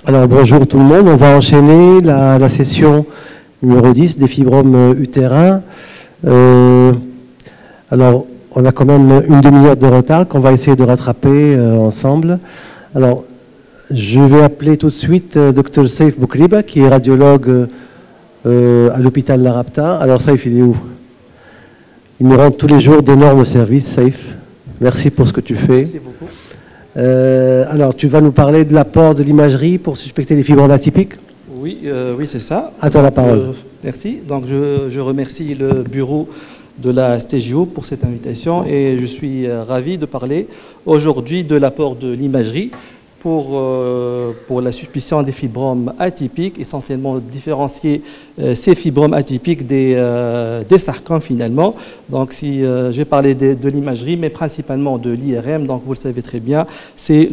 Alors bonjour tout le monde, on va enchaîner la session numéro 10 des fibromes utérins. Alors on a quand même une demi-heure de retard qu'on va essayer de rattraper ensemble. Alors je vais appeler tout de suite Dr Saif Boukriba qui est radiologue à l'hôpital La Rapta. Alors Saif, il est où? Il nous rend tous les jours d'énormes services, Saif. Merci pour ce que tu fais. Merci beaucoup. Alors, tu vas nous parler de l'apport de l'imagerie pour suspecter les fibromes atypiques? Oui, c'est ça. À toi la parole. Merci. Donc, je remercie le bureau de la STJO pour cette invitation et je suis ravi de parler aujourd'hui de l'apport de l'imagerie pour la suspicion des fibromes atypiques, essentiellement différencier ces fibromes atypiques des sarcomes finalement. Donc je vais parler de l'imagerie, mais principalement de l'IRM. Donc vous le savez très bien, c'est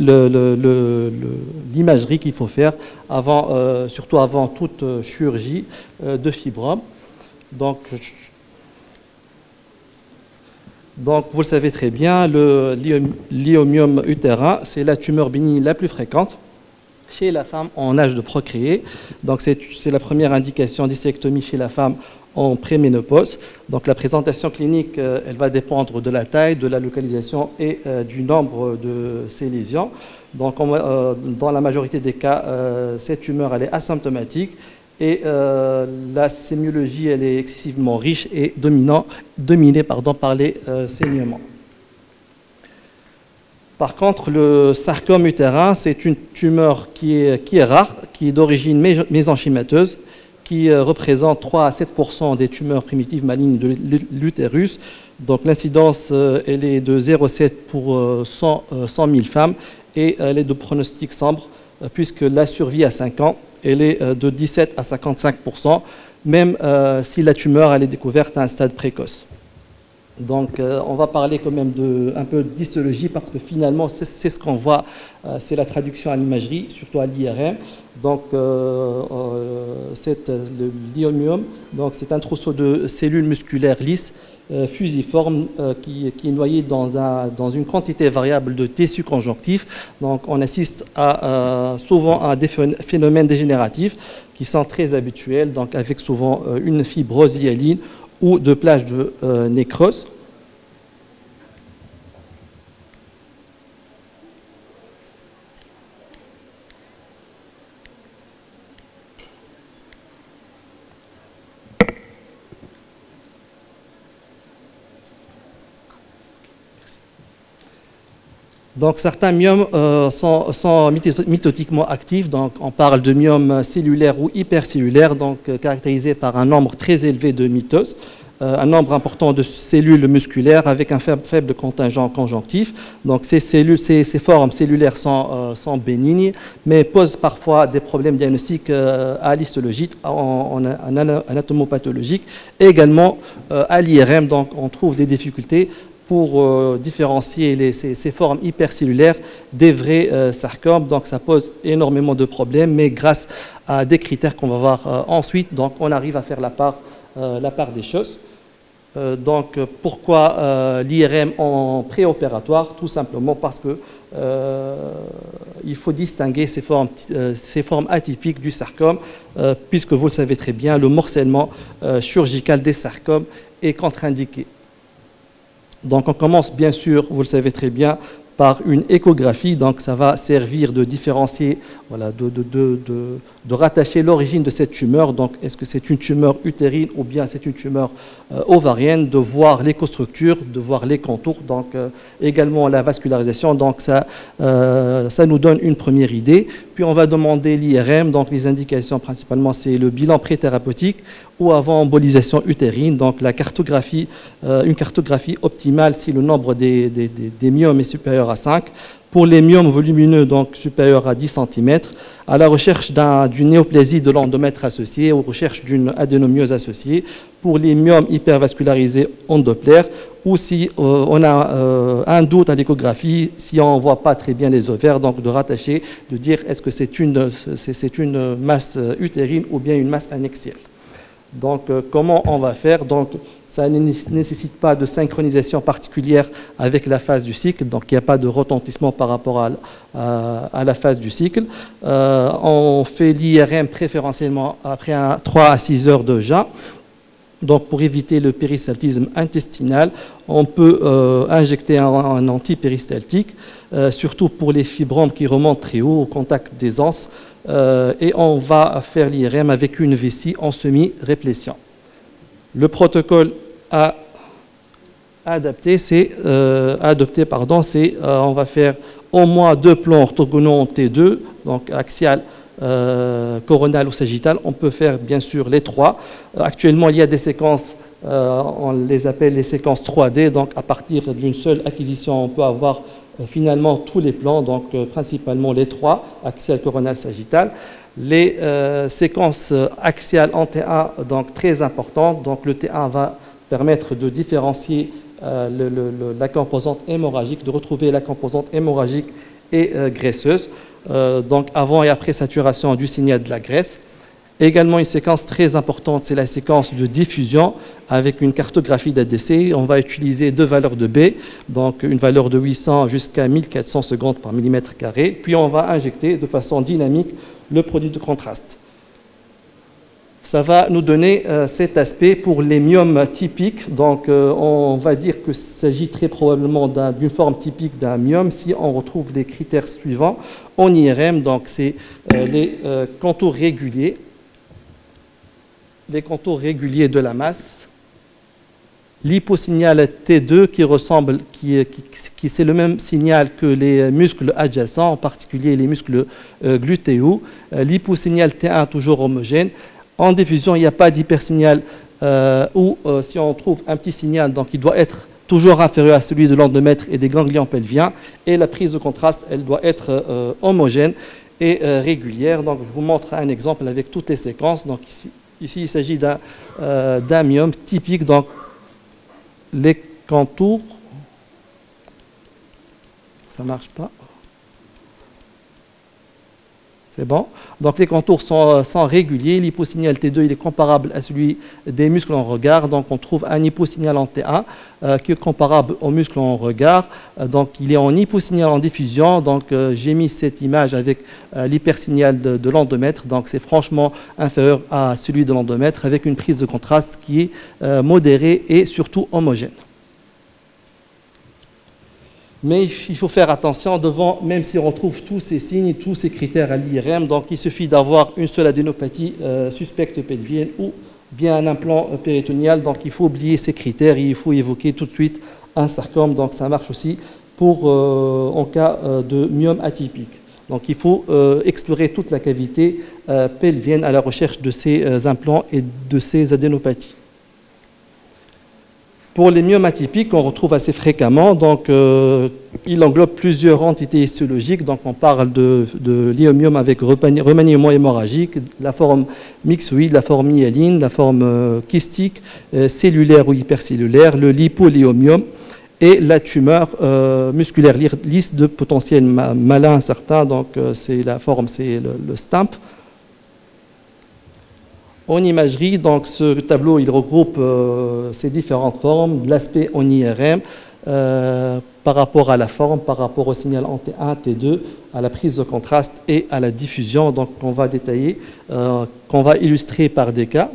l'imagerie qu'il faut faire avant, surtout avant toute chirurgie de fibromes. Donc, vous le savez très bien, le lyomiome utérin, c'est la tumeur bénigne la plus fréquente chez la femme en âge de procréer. Donc, c'est la première indication d'hystérectomie chez la femme en préménopause. Donc, la présentation clinique, elle va dépendre de la taille, de la localisation et du nombre de ces lésions. Donc, dans la majorité des cas, cette tumeur, elle est asymptomatique. Et la sémiologie, elle est excessivement riche et dominée par les saignements. Par contre, le sarcome utérin, c'est une tumeur qui est rare, qui est d'origine mésenchymateuse, qui représente 3 à 7% des tumeurs primitives malignes de l'utérus. Donc l'incidence, elle est de 0,7 pour 100 000 femmes et elle est de pronostic sombre, puisque la survie à 5 ans, elle est de 17 à 55%, même si la tumeur elle est découverte à un stade précoce. Donc on va parler quand même un peu d'histologie parce que finalement c'est ce qu'on voit, c'est la traduction à l'imagerie, surtout à l'IRM. Donc le lyomiome, donc c'est un trousseau de cellules musculaires lisses, fusiforme qui est noyé dans une quantité variable de tissus conjonctifs. Donc on assiste souvent à des phénomènes dégénératifs qui sont très habituels, donc avec souvent une fibrose hyaline ou de plages de nécrose. Donc certains myomes sont mitotiquement actifs, donc on parle de myomes cellulaires ou hypercellulaires, donc caractérisés par un nombre très élevé de mitoses, un nombre important de cellules musculaires avec un faible contingent conjonctif. Donc ces formes cellulaires sont bénignes, mais posent parfois des problèmes diagnostiques à l'histologie, en anatomopathologique, et également à l'IRM, donc on trouve des difficultés pour différencier ces formes hypercellulaires des vrais sarcomes. Donc ça pose énormément de problèmes, mais grâce à des critères qu'on va voir ensuite, donc on arrive à faire la part des choses. Donc pourquoi l'IRM en préopératoire? Tout simplement parce que il faut distinguer ces formes atypiques du sarcome, puisque vous le savez très bien, le morcellement chirurgical des sarcomes est contre-indiqué. Donc on commence bien sûr, vous le savez très bien, par une échographie, donc ça va servir de différencier, voilà, de rattacher l'origine de cette tumeur, donc est-ce que c'est une tumeur utérine ou bien c'est une tumeur ovarienne, de voir l'écostructure, de voir les contours, donc également la vascularisation, donc ça nous donne une première idée. Puis on va demander l'IRM, donc les indications principalement c'est le bilan préthérapeutique ou avant embolisation utérine, donc la cartographie, une cartographie optimale si le nombre des myomes est supérieur à 5. Pour les myomes volumineux, donc supérieurs à 10 cm, à la recherche d'une néoplasie de l'endomètre associée, aux recherches d'une adénomiose associée. Pour les myomes hypervascularisés en Doppler, ou si on a un doute à l'échographie, si on ne voit pas très bien les ovaires, donc de rattacher, de dire est-ce que c'est une masse utérine ou bien une masse annexielle. Donc comment on va faire? Donc ça ne nécessite pas de synchronisation particulière avec la phase du cycle, donc il n'y a pas de retentissement par rapport à la phase du cycle. On fait l'IRM préférentiellement après 3 à 6 heures de jeûne. Donc pour éviter le péristaltisme intestinal, on peut injecter un antipéristaltique, surtout pour les fibromes qui remontent très haut au contact des anses, et on va faire l'IRM avec une vessie en semi-réplétion. Le protocole adopté, c'est on va faire au moins 2 plans orthogonaux en T2, donc axial, coronal ou sagittal. On peut faire bien sûr les 3. Actuellement, il y a des séquences, on les appelle les séquences 3D, donc à partir d'une seule acquisition, on peut avoir finalement tous les plans, donc principalement les 3, axial, coronal, sagittal. Les séquences axiales en T1, donc très importantes, donc le T1 va permettre de différencier la composante hémorragique, de retrouver la composante hémorragique et graisseuse, donc avant et après saturation du signal de la graisse. Également une séquence très importante, c'est la séquence de diffusion avec une cartographie d'ADC. On va utiliser 2 valeurs de B, donc une valeur de 800 jusqu'à 1400 secondes par millimètre carré, puis on va injecter de façon dynamique le produit de contraste. Ça va nous donner cet aspect pour les myomes typiques. Donc on va dire qu'il s'agit très probablement d'une forme typique d'un myome si on retrouve les critères suivants en IRM. Donc c'est les contours réguliers, de la masse, l'hyposignal T2 qui ressemble, c'est le même signal que les muscles adjacents, en particulier les muscles glutéaux, l'hyposignal T1 toujours homogène. En diffusion, il n'y a pas d'hypersignal ou si on trouve un petit signal, donc il doit être toujours inférieur à celui de l'endomètre et des ganglions pelviens. Et la prise de contraste, elle doit être homogène et régulière. Donc je vous montre un exemple avec toutes les séquences. Donc ici il s'agit d'un myome typique. Donc les contours, ça ne marche pas. C'est bon. Donc les contours sont réguliers. L'hyposignal T2 il est comparable à celui des muscles en regard. Donc on trouve un hyposignal en T1 qui est comparable aux muscles en regard. Donc il est en hyposignal en diffusion. Donc j'ai mis cette image avec l'hypersignal de l'endomètre. Donc c'est franchement inférieur à celui de l'endomètre avec une prise de contraste qui est modérée et surtout homogène. Mais il faut faire attention devant, même si on retrouve tous ces signes, tous ces critères à l'IRM, donc il suffit d'avoir une seule adénopathie suspecte pelvienne ou bien un implant péritonéal, donc il faut oublier ces critères et il faut évoquer tout de suite un sarcome, donc ça marche aussi pour en cas de myome atypique. Donc il faut explorer toute la cavité pelvienne à la recherche de ces implants et de ces adénopathies. Pour les myomes atypiques, qu'on retrouve assez fréquemment, donc il englobe plusieurs entités histologiques. Donc on parle de l'iomyome avec remaniement hémorragique, la forme myxoïde, la forme hyaline, la forme kystique, cellulaire ou hypercellulaire, le lipoléomyome et la tumeur musculaire lisse de potentiel malin incertain. Donc c'est la forme, c'est le STAMP. En imagerie, donc ce tableau il regroupe ces différentes formes, l'aspect en IRM par rapport à la forme, par rapport au signal en T1, T2, à la prise de contraste et à la diffusion. Donc on va détailler, qu'on va illustrer par des cas.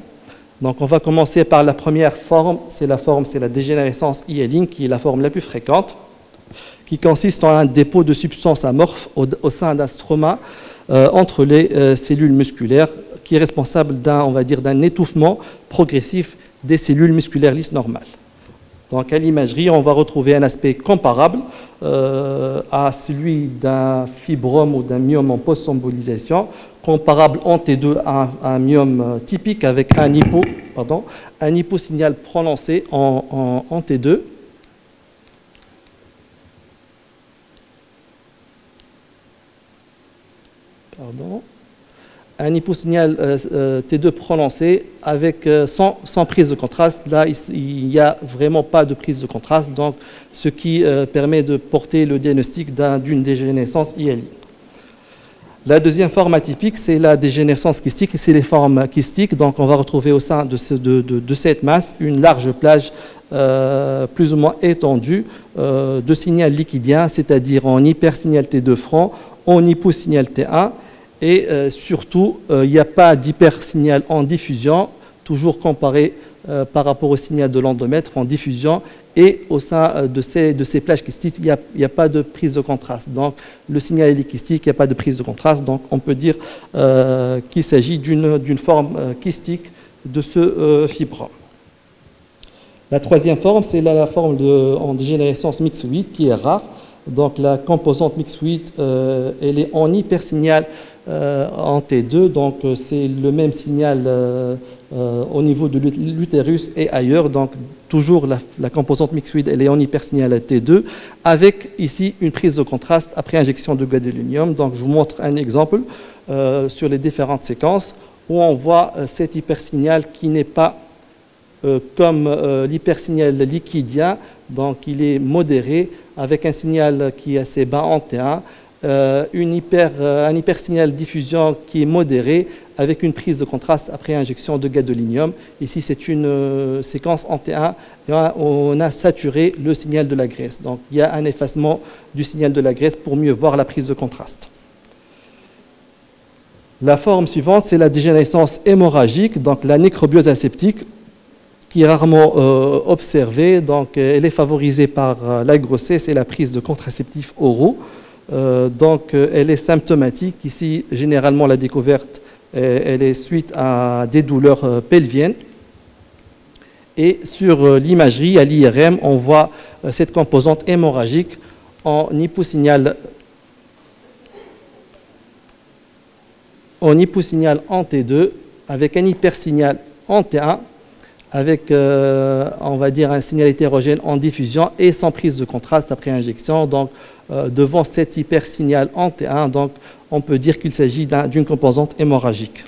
Donc on va commencer par la première forme, c'est la dégénérescence hyaline qui est la forme la plus fréquente, qui consiste en un dépôt de substances amorphes au sein d'un stroma entre les cellules musculaires, qui est responsable d'un étouffement progressif des cellules musculaires lisses normales. Donc à l'imagerie, on va retrouver un aspect comparable à celui d'un fibrome ou d'un myome en post-embolisation, comparable en T2 à un myome typique avec un hyposignal prononcé en T2. Un hyposignal T2 prononcé avec, sans prise de contraste. Là, il n'y a vraiment pas de prise de contraste, donc ce qui permet de porter le diagnostic d'une dégénérescence hyaline. La deuxième forme atypique, c'est la dégénérescence kystique, c'est les formes kystiques. Donc, on va retrouver au sein de cette masse une large plage plus ou moins étendue de signal liquidien, c'est-à-dire en hypersignal T2 franc, en hyposignal T1, et surtout, il n'y a pas d'hypersignal en diffusion, toujours comparé par rapport au signal de l'endomètre en diffusion, et au sein de ces plages kystiques, il n'y a pas de prise de contraste. Donc, le signal est kystique, il n'y a pas de prise de contraste. Donc, on peut dire qu'il s'agit d'une forme kystique de ce fibrome. La troisième forme, c'est la forme en dégénérescence myxoïde qui est rare. Donc, la composante myxoïde, elle est en hypersignal en T2. Donc, c'est le même signal au niveau de l'utérus et ailleurs. Donc, toujours la composante myxoïde, elle est en hypersignal à T2, avec ici une prise de contraste après injection de gadolinium. Donc, je vous montre un exemple sur les différentes séquences où on voit cet hypersignal qui n'est pas comme l'hypersignal liquidien, donc il est modéré avec un signal qui est assez bas en T1, un hypersignal diffusion qui est modéré avec une prise de contraste après injection de gadolinium. Ici, c'est une séquence en T1 et on a saturé le signal de la graisse. Donc, il y a un effacement du signal de la graisse pour mieux voir la prise de contraste. La forme suivante, c'est la dégénérescence hémorragique, donc la nécrobiose aseptique, qui est rarement observée. Donc, elle est favorisée par la grossesse et la prise de contraceptifs oraux. Donc, elle est symptomatique. Ici, généralement, la découverte, elle est suite à des douleurs pelviennes. Et sur l'imagerie, à l'IRM, on voit cette composante hémorragique en hyposignal en T2, avec un hypersignal en T1, avec, on va dire, un signal hétérogène en diffusion et sans prise de contraste après injection. Donc, devant cet hypersignal en T1, donc, on peut dire qu'il s'agit d'une composante hémorragique.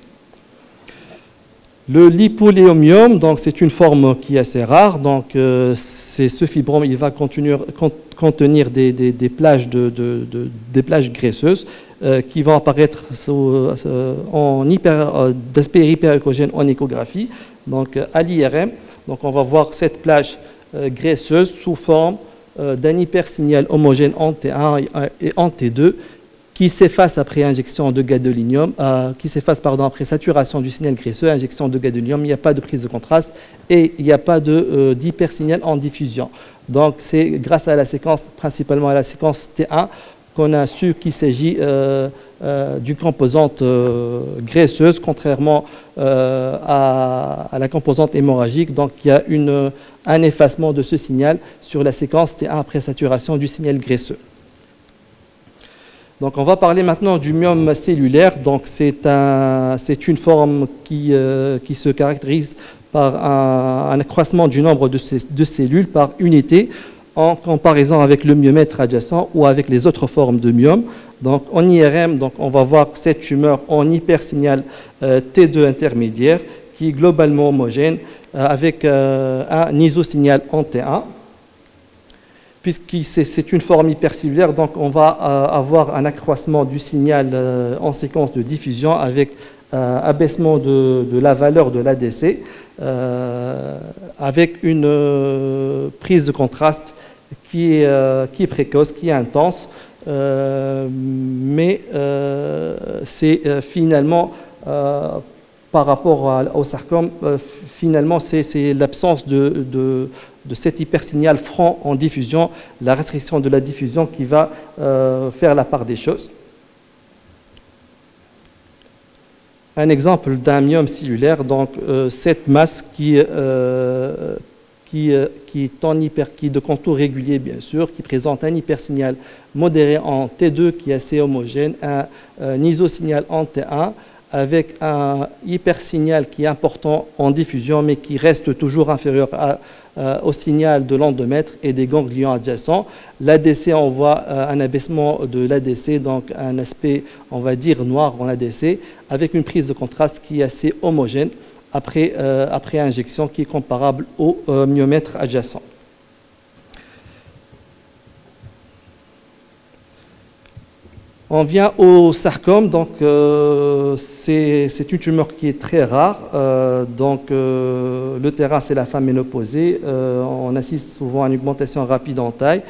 Le lipoléomium, donc, c'est une forme qui est assez rare. Donc, c'est ce fibrome, il va contenir des plages, des plages graisseuses qui vont apparaître d'aspect hyperéchogène en échographie. Donc, à l'IRM, donc on va voir cette plage graisseuse sous forme d'un hypersignal homogène en T1 et en T2 qui s'efface après injection de gadolinium, après saturation du signal graisseux, injection de gadolinium. Il n'y a pas de prise de contraste et il n'y a pas d'hypersignal en diffusion. Donc, c'est grâce à la séquence, principalement à la séquence T1, qu'on a su qu'il s'agit d'une composante graisseuse, contrairement à la composante hémorragique. Donc, il y a un effacement de ce signal sur la séquence T1 après saturation du signal graisseux. Donc, on va parler maintenant du myome cellulaire. Donc, c'est une forme qui se caractérise par un accroissement du nombre de cellules par unité, en comparaison avec le myomètre adjacent ou avec les autres formes de myome. Donc, en IRM, donc, on va voir cette tumeur en hypersignal T2 intermédiaire qui est globalement homogène avec un isosignal en T1. Puisque c'est une forme hypercellulaire, donc on va avoir un accroissement du signal en séquence de diffusion avec abaissement de la valeur de l'ADC avec une prise de contraste qui est précoce, qui est intense, mais c'est finalement, par rapport au sarcome, finalement c'est l'absence de cet hypersignal franc en diffusion, la restriction de la diffusion qui va faire la part des choses. Un exemple d'un myome cellulaire, donc cette masse qui est de contour régulier, bien sûr, qui présente un hypersignal modéré en T2 qui est assez homogène, un isosignal en T1 avec un hypersignal qui est important en diffusion mais qui reste toujours inférieur au signal de l'endomètre et des ganglions adjacents. L'ADC, on voit un abaissement de l'ADC, donc un aspect, on va dire, noir en ADC, avec une prise de contraste qui est assez homogène après injection, qui est comparable au myomètre adjacent. On vient au sarcome, donc c'est une tumeur qui est très rare. Le terrain, c'est la femme ménopausée. On assiste souvent à une augmentation rapide en taille.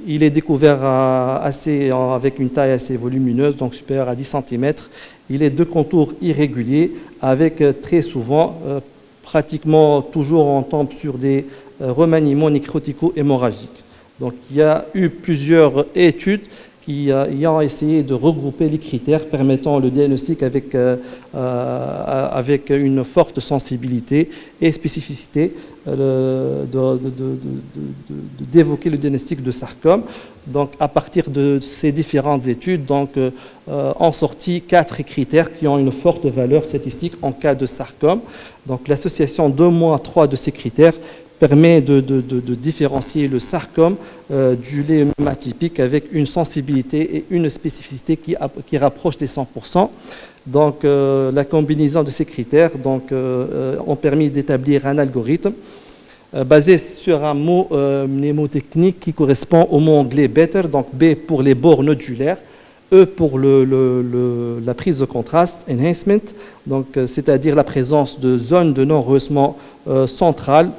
Il est découvert avec une taille assez volumineuse, donc supérieure à 10 cm. Il est de contours irréguliers, avec très souvent, pratiquement toujours, on tombe sur des remaniements nécrotico-hémorragiques. Donc il y a eu plusieurs études qui ont essayé de regrouper les critères permettant le diagnostic avec une forte sensibilité et spécificité d'évoquer le diagnostic de sarcome. Donc, à partir de ces différentes études, ont sorti 4 critères qui ont une forte valeur statistique en cas de sarcome. Donc, l'association d'au moins 3 de ces critères permet de différencier le sarcome du léomyome atypique avec une sensibilité et une spécificité qui rapprochent les 100%. Donc, la combinaison de ces critères ont permis d'établir un algorithme basé sur un mot mnémotechnique qui correspond au mot anglais better, donc B pour les bords nodulaires, E pour la prise de contraste, enhancement, c'est-à-dire la présence de zones de non-rehaussement centrales.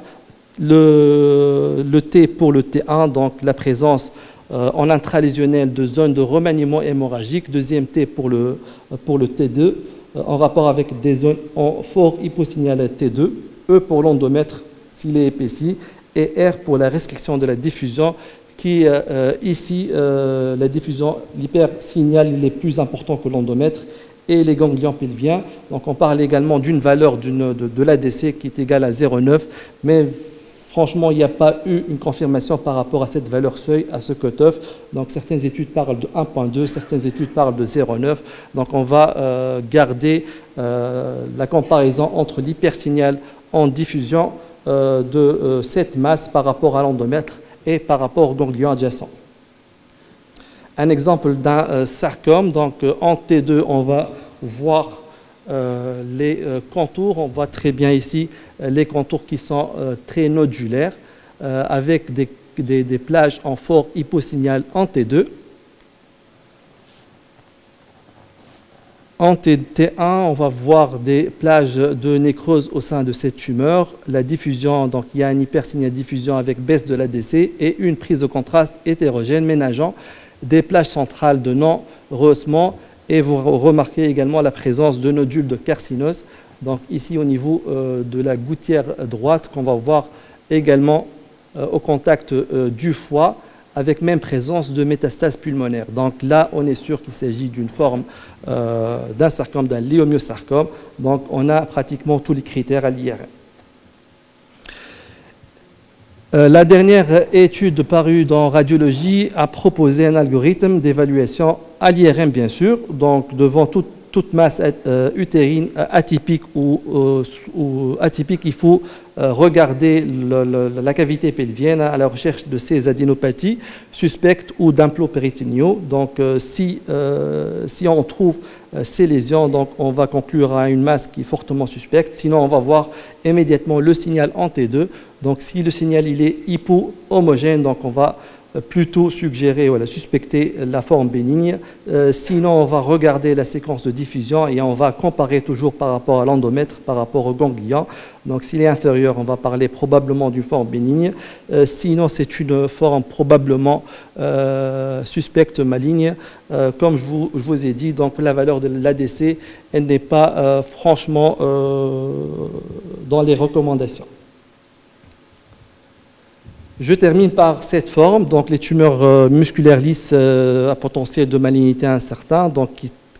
Le T pour le T1, donc la présence en intralésionnel de zones de remaniement hémorragique. Deuxième T pour le T2, en rapport avec des zones en fort hyposignal T2. E pour l'endomètre s'il est épaissi. Et R pour la restriction de la diffusion, qui ici, la diffusion, l'hypersignal, il est plus important que l'endomètre et les ganglions pelviens. Donc on parle également d'une valeur de l'ADC qui est égale à 0,9, mais franchement, il n'y a pas eu une confirmation par rapport à cette valeur seuil, à ce cutoff. Donc, certaines études parlent de 1,2, certaines études parlent de 0,9. Donc, on va garder la comparaison entre l'hypersignal en diffusion de cette masse par rapport à l'endomètre et par rapport aux ganglions adjacents. Un exemple d'un sarcome. Donc, en T2, on va voir les contours. On voit très bien ici les contours qui sont très nodulaires avec des plages en fort hyposignal en T2. En T1, on va voir des plages de nécrose au sein de cette tumeur. La diffusion, donc il y a un hypersignal diffusion avec baisse de l'ADC et une prise de contraste hétérogène ménageant des plages centrales de non-rehaussement. Et vous remarquez également la présence de nodules de carcinose. Donc ici au niveau de la gouttière droite qu'on va voir également au contact du foie avec même présence de métastases pulmonaires. Donc là on est sûr qu'il s'agit d'une forme d'un sarcome, d'un léomyosarcome. Donc on a pratiquement tous les critères à l'IRM. La dernière étude parue dans Radiologie a proposé un algorithme d'évaluation à l'IRM, bien sûr, donc devant toute masse utérine atypique ou atypique, il faut regarder la cavité pelvienne à la recherche de ces adénopathies suspectes ou d'implopéritonéaux. Donc, si on trouve ces lésions, donc on va conclure à une masse qui est fortement suspecte. Sinon, on va voir immédiatement le signal en T2. Donc, si le signal il est hypo-homogène, donc on va plutôt suggérer, suspecter la forme bénigne. Sinon, on va regarder la séquence de diffusion et on va comparer toujours par rapport à l'endomètre, par rapport au ganglion. Donc, s'il est inférieur, on va parler probablement d'une forme bénigne. Sinon, c'est une forme probablement suspecte maligne. Comme je vous ai dit, donc la valeur de l'ADC, elle n'est pas franchement dans les recommandations. Je termine par cette forme, donc les tumeurs musculaires lisses à potentiel de malignité incertain, donc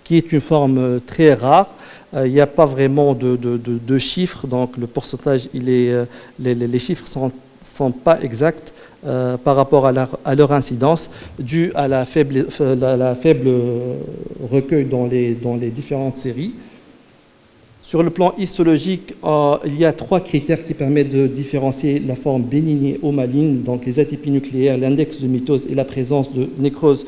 qui est une forme très rare. Il n'y a pas vraiment de chiffres, donc le pourcentage, les chiffres sont pas exacts par rapport à leur incidence, dû à la faible recueil dans les différentes séries. Sur le plan histologique, il y a 3 critères qui permettent de différencier la forme bénigne ou maligne, donc les atypies nucléaires, l'index de mitose et la présence de nécrose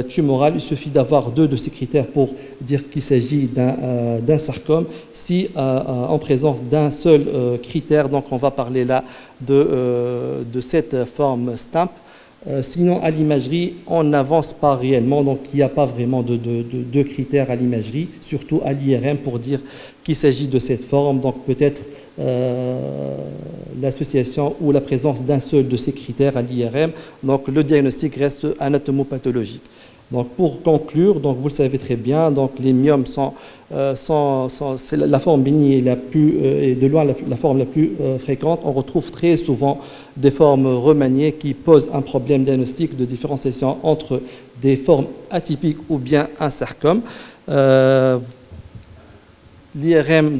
tumorale. Il suffit d'avoir 2 de ces critères pour dire qu'il s'agit d'un sarcome. Si en présence d'un seul critère, donc on va parler là de cette forme STAMP, Sinon, à l'imagerie, on n'avance pas réellement, donc il n'y a pas vraiment de critères à l'imagerie, surtout à l'IRM pour dire qu'il s'agit de cette forme. Donc peut-être l'association ou la présence d'un seul de ces critères à l'IRM. Donc le diagnostic reste anatomopathologique. Donc pour conclure, donc vous le savez très bien, donc les myomes c'est la forme bénigne est de loin la forme la plus fréquente. On retrouve très souvent des formes remaniées qui posent un problème diagnostique de différenciation entre des formes atypiques ou bien un sarcome. L'IRM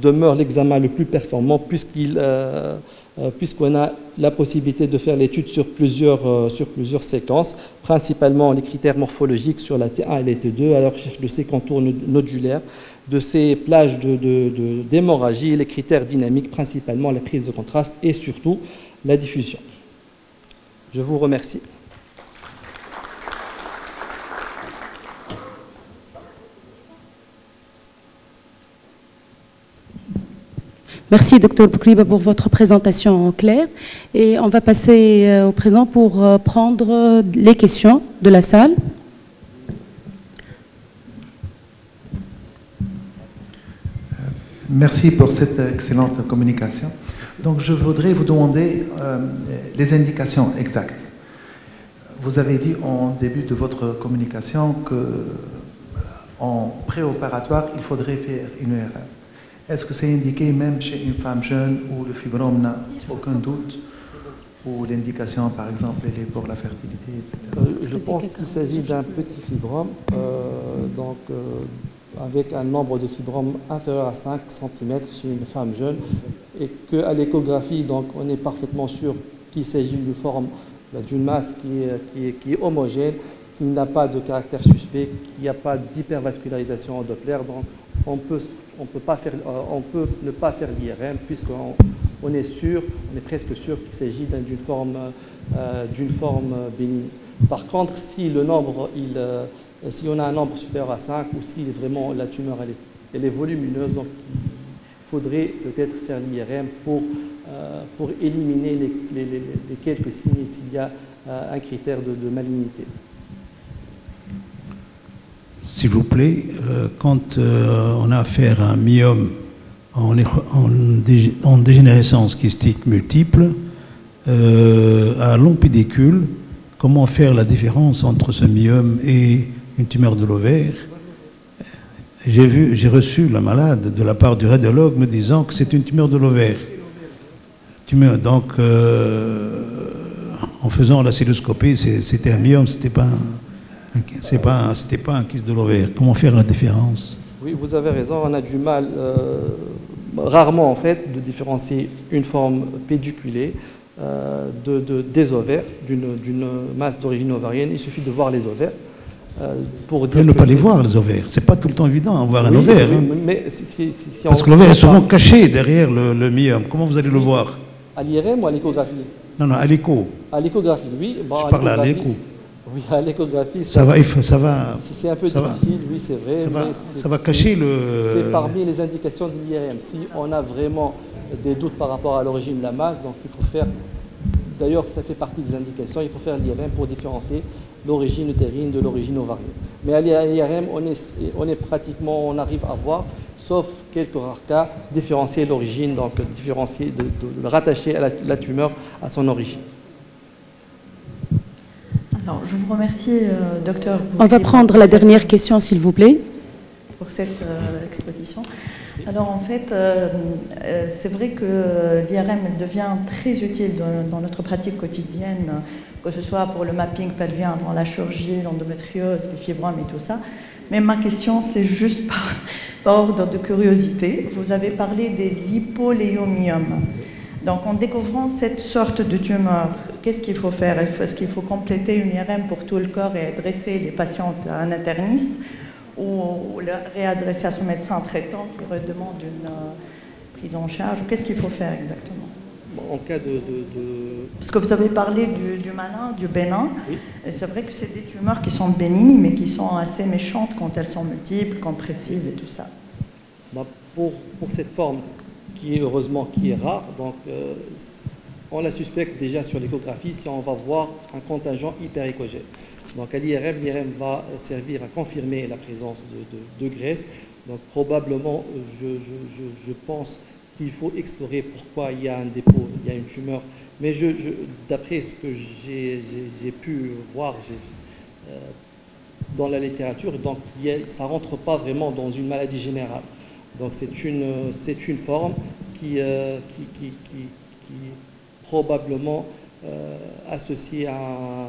demeure l'examen le plus performant puisqu'on a la possibilité de faire l'étude sur plusieurs séquences, principalement les critères morphologiques sur la T1 et la T2, à la recherche de ces contours nodulaires, de ces plages d'hémorragie, les critères dynamiques, principalement la prise de contraste et surtout la diffusion. Je vous remercie. Merci, Dr Boukriba, pour votre présentation claire. Et on va passer au présent pour prendre les questions de la salle. Merci pour cette excellente communication. Donc, je voudrais vous demander les indications exactes. Vous avez dit en début de votre communication qu'en préopératoire, il faudrait faire une IRM. Est-ce que c'est indiqué même chez une femme jeune où le fibrome n'a aucun doute, ou l'indication, par exemple, elle est pour la fertilité, etc. Je pense qu'il s'agit d'un petit fibrome, avec un nombre de fibromes inférieur à 5 cm chez une femme jeune, et qu'à l'échographie, donc, on est parfaitement sûr qu'il s'agit d'une masse qui est homogène, qui n'a pas de caractère suspect, qu'il n'y a pas d'hypervascularisation en Doppler. Donc, on peut ne pas faire l'IRM puisqu'on est sûr, on est presque sûr qu'il s'agit d'une forme bénigne. Par contre, si le nombre, si on a un nombre supérieur à 5 ou si vraiment la tumeur elle est volumineuse, donc il faudrait peut-être faire l'IRM pour éliminer les quelques signes s'il y a un critère de malignité. S'il vous plaît, quand on a affaire à un myome en dégénérescence kystique multiple, à long pédicule, comment faire la différence entre ce myome et une tumeur de l'ovaire? J'ai reçu la malade de la part du radiologue me disant que c'est une tumeur de l'ovaire. Donc, en faisant la cystoscopie, c'était un myome, c'était pas un kyste de l'ovaire. Comment faire la différence? Oui, vous avez raison, on a du mal, rarement en fait, de différencier une forme pédiculée des ovaires, d'une masse d'origine ovarienne. Il suffit de voir les ovaires. Pour dire ne pas les voir, les ovaires. C'est pas tout le temps évident de voir un ovaire. Oui, hein. mais parce que l'ovaire est souvent caché derrière le myome. Comment vous allez le voir? À l'IRM ou à l'échographie? Non, à l'écho. À l'échographie, oui. Bon, je parle à l'écho. Oui, à l'échographie, ça va. C'est un peu difficile, oui, c'est vrai. Ça va cacher le. C'est parmi les indications de l'IRM. Si on a vraiment des doutes par rapport à l'origine de la masse, donc il faut faire. D'ailleurs, ça fait partie des indications. Il faut faire l'IRM pour différencier l'origine utérine de l'origine ovarienne. Mais à l'IRM, on arrive à voir, sauf quelques rares cas, différencier l'origine, donc différencier, de rattacher à la tumeur à son origine. Alors, je vous remercie, docteur. On va prendre la dernière question, s'il vous plaît. Pour cette exposition. Alors, en fait, c'est vrai que l'IRM devient très utile dans notre pratique quotidienne, que ce soit pour le mapping pelvien avant la chirurgie, l'endométriose, les fibromes et tout ça. Mais ma question, c'est juste par ordre de curiosité. Vous avez parlé des lipoléomyomes. Donc, en découvrant cette sorte de tumeur, qu'est-ce qu'il faut faire? Est-ce qu'il faut compléter une IRM pour tout le corps et adresser les patientes à un interniste ou le réadresser à son médecin traitant qui redemande une prise en charge? Qu'est-ce qu'il faut faire exactement? En cas Parce que vous avez parlé du malin, du bénin. Oui. C'est vrai que c'est des tumeurs qui sont bénignes, mais qui sont assez méchantes quand elles sont multiples, compressives et tout ça. Pour cette forme, qui est heureusement qui est rare, donc on la suspecte déjà sur l'échographie si on va voir un contingent hyperéchogène. Donc à l'IRM va servir à confirmer la présence de graisse. Donc probablement, je pense qu'il faut explorer pourquoi il y a un dépôt, il y a une tumeur. Mais d'après ce que j'ai pu voir dans la littérature, donc ça ne rentre pas vraiment dans une maladie générale. Donc c'est une forme qui probablement associée à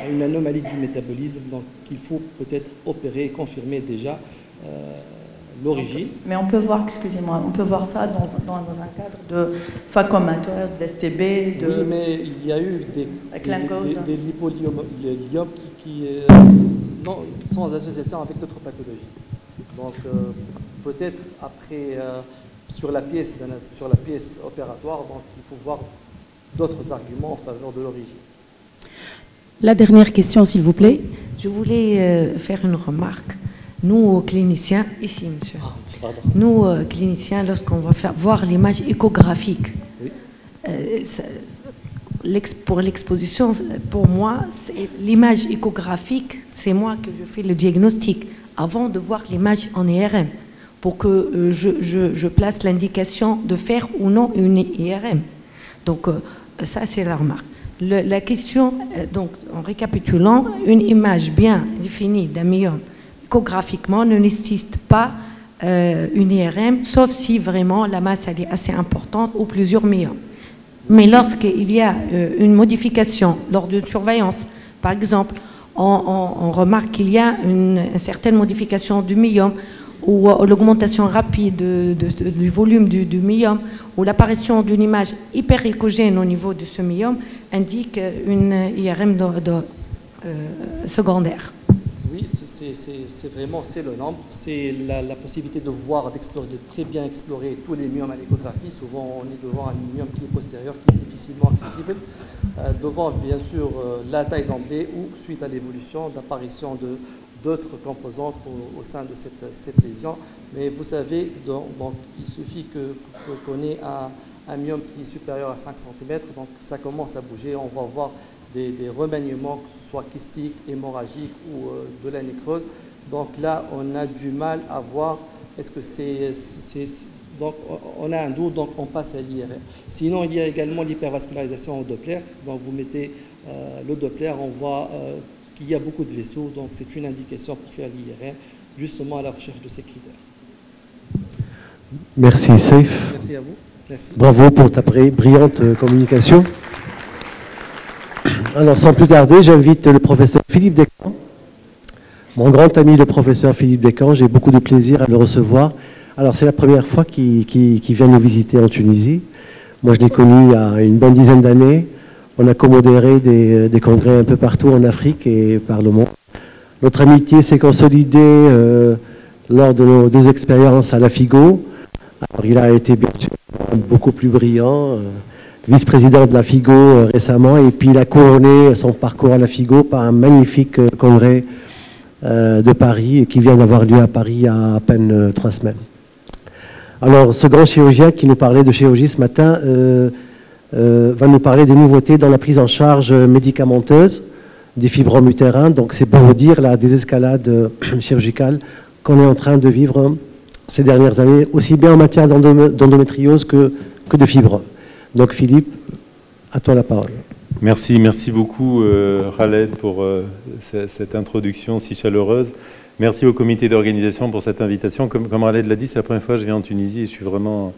une anomalie du métabolisme. Donc il faut peut-être opérer et confirmer déjà l'origine. Mais on peut voir, excusez-moi, on peut voir ça dans un cadre de phacomatose, d'STB, de... Oui, mais il y a eu des lipolyomes qui sans association avec d'autres pathologies. Donc peut-être après, sur la pièce opératoire, donc il faut voir d'autres arguments en faveur de l'origine. La dernière question, s'il vous plaît. Je voulais faire une remarque. Nous, cliniciens, ici, monsieur, nous, cliniciens, lorsqu'on va voir l'image échographique, oui. Pour l'exposition, pour moi, l'image échographique, c'est moi que je fais le diagnostic avant de voir l'image en IRM, pour que je place l'indication de faire ou non une IRM. Donc, ça, c'est la remarque. La question, donc, en récapitulant, une image bien définie d'un myome échographiquement ne nécessite pas une IRM, sauf si vraiment la masse elle est assez importante ou plusieurs myomes. Mais lorsqu'il y a une modification lors d'une surveillance, par exemple, on remarque qu'il y a une certaine modification du myome ou l'augmentation rapide du volume du myome ou l'apparition d'une image hyperéchogène au niveau de ce myome indique une IRM secondaire. Oui, c'est vraiment le nombre, c'est la possibilité de voir, d'explorer, de très bien explorer tous les myomes à l'échographie. Souvent, on est devant un myome qui est postérieur, qui est difficilement accessible, devant bien sûr la taille d'emblée ou suite à l'évolution d'apparition d'autres composantes au sein de cette lésion. Mais vous savez, donc, il suffit qu'on ait un myome qui est supérieur à 5 cm, donc ça commence à bouger, on va voir des remaniements, que ce soit kystiques, hémorragiques ou de la nécrose. Donc là, on a du mal à voir, est-ce que donc on a un doute, donc on passe à l'IRM. Sinon, il y a également l'hypervascularisation au Doppler. Donc vous mettez le Doppler, on voit qu'il y a beaucoup de vaisseaux, donc c'est une indication pour faire l'IRM, justement à la recherche de ces critères. Merci Seif. Merci à vous. Merci. Bravo pour ta brillante communication. Alors, sans plus tarder, j'invite le professeur Philippe Descamps, mon grand ami le professeur Philippe Descamps. J'ai beaucoup de plaisir à le recevoir. Alors, c'est la première fois qu'il vient nous visiter en Tunisie. Moi, je l'ai connu il y a une bonne dizaine d'années. On a commodéré des congrès un peu partout en Afrique et par le monde. Notre amitié s'est consolidée lors de nos 2 expériences à la FIGO. Alors, il a été bien sûr beaucoup plus brillant, vice-président de la FIGO récemment, et puis il a couronné son parcours à la FIGO par un magnifique congrès de Paris, qui vient d'avoir lieu à Paris il y a peine 3 semaines. Alors, ce grand chirurgien qui nous parlait de chirurgie ce matin va nous parler des nouveautés dans la prise en charge médicamenteuse des fibromes utérins. Donc, c'est pour vous dire la désescalade chirurgicale qu'on est en train de vivre ces dernières années, aussi bien en matière d'endométriose que de fibromes. Donc Philippe, à toi la parole. Merci beaucoup Khaled pour cette introduction si chaleureuse. Merci au comité d'organisation pour cette invitation. Comme Khaled l'a dit, c'est la première fois que je viens en Tunisie et je suis vraiment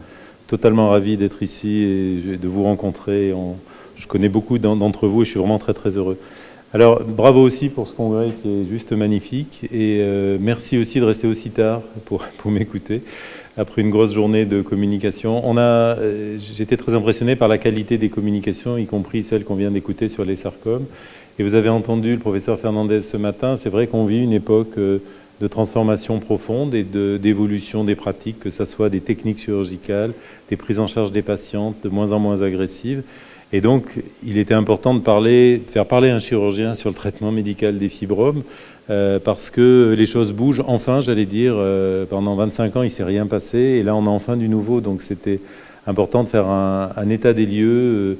totalement ravi d'être ici et de vous rencontrer. Je connais beaucoup d'entre vous et je suis vraiment très heureux. Alors bravo aussi pour ce congrès qui est juste magnifique et merci aussi de rester aussi tard pour m'écouter. Après une grosse journée de communication. J'étais très impressionné par la qualité des communications, y compris celles qu'on vient d'écouter sur les sarcomes. Et vous avez entendu le professeur Fernandez ce matin, c'est vrai qu'on vit une époque de transformation profonde et d'évolution des pratiques, que ce soit des techniques chirurgicales, des prises en charge des patientes de moins en moins agressives. Et donc, il était important de faire parler un chirurgien sur le traitement médical des fibromes, parce que les choses bougent enfin, j'allais dire. Pendant 25 ans, il ne s'est rien passé, et là, on a enfin du nouveau. Donc, c'était important de faire un état des lieux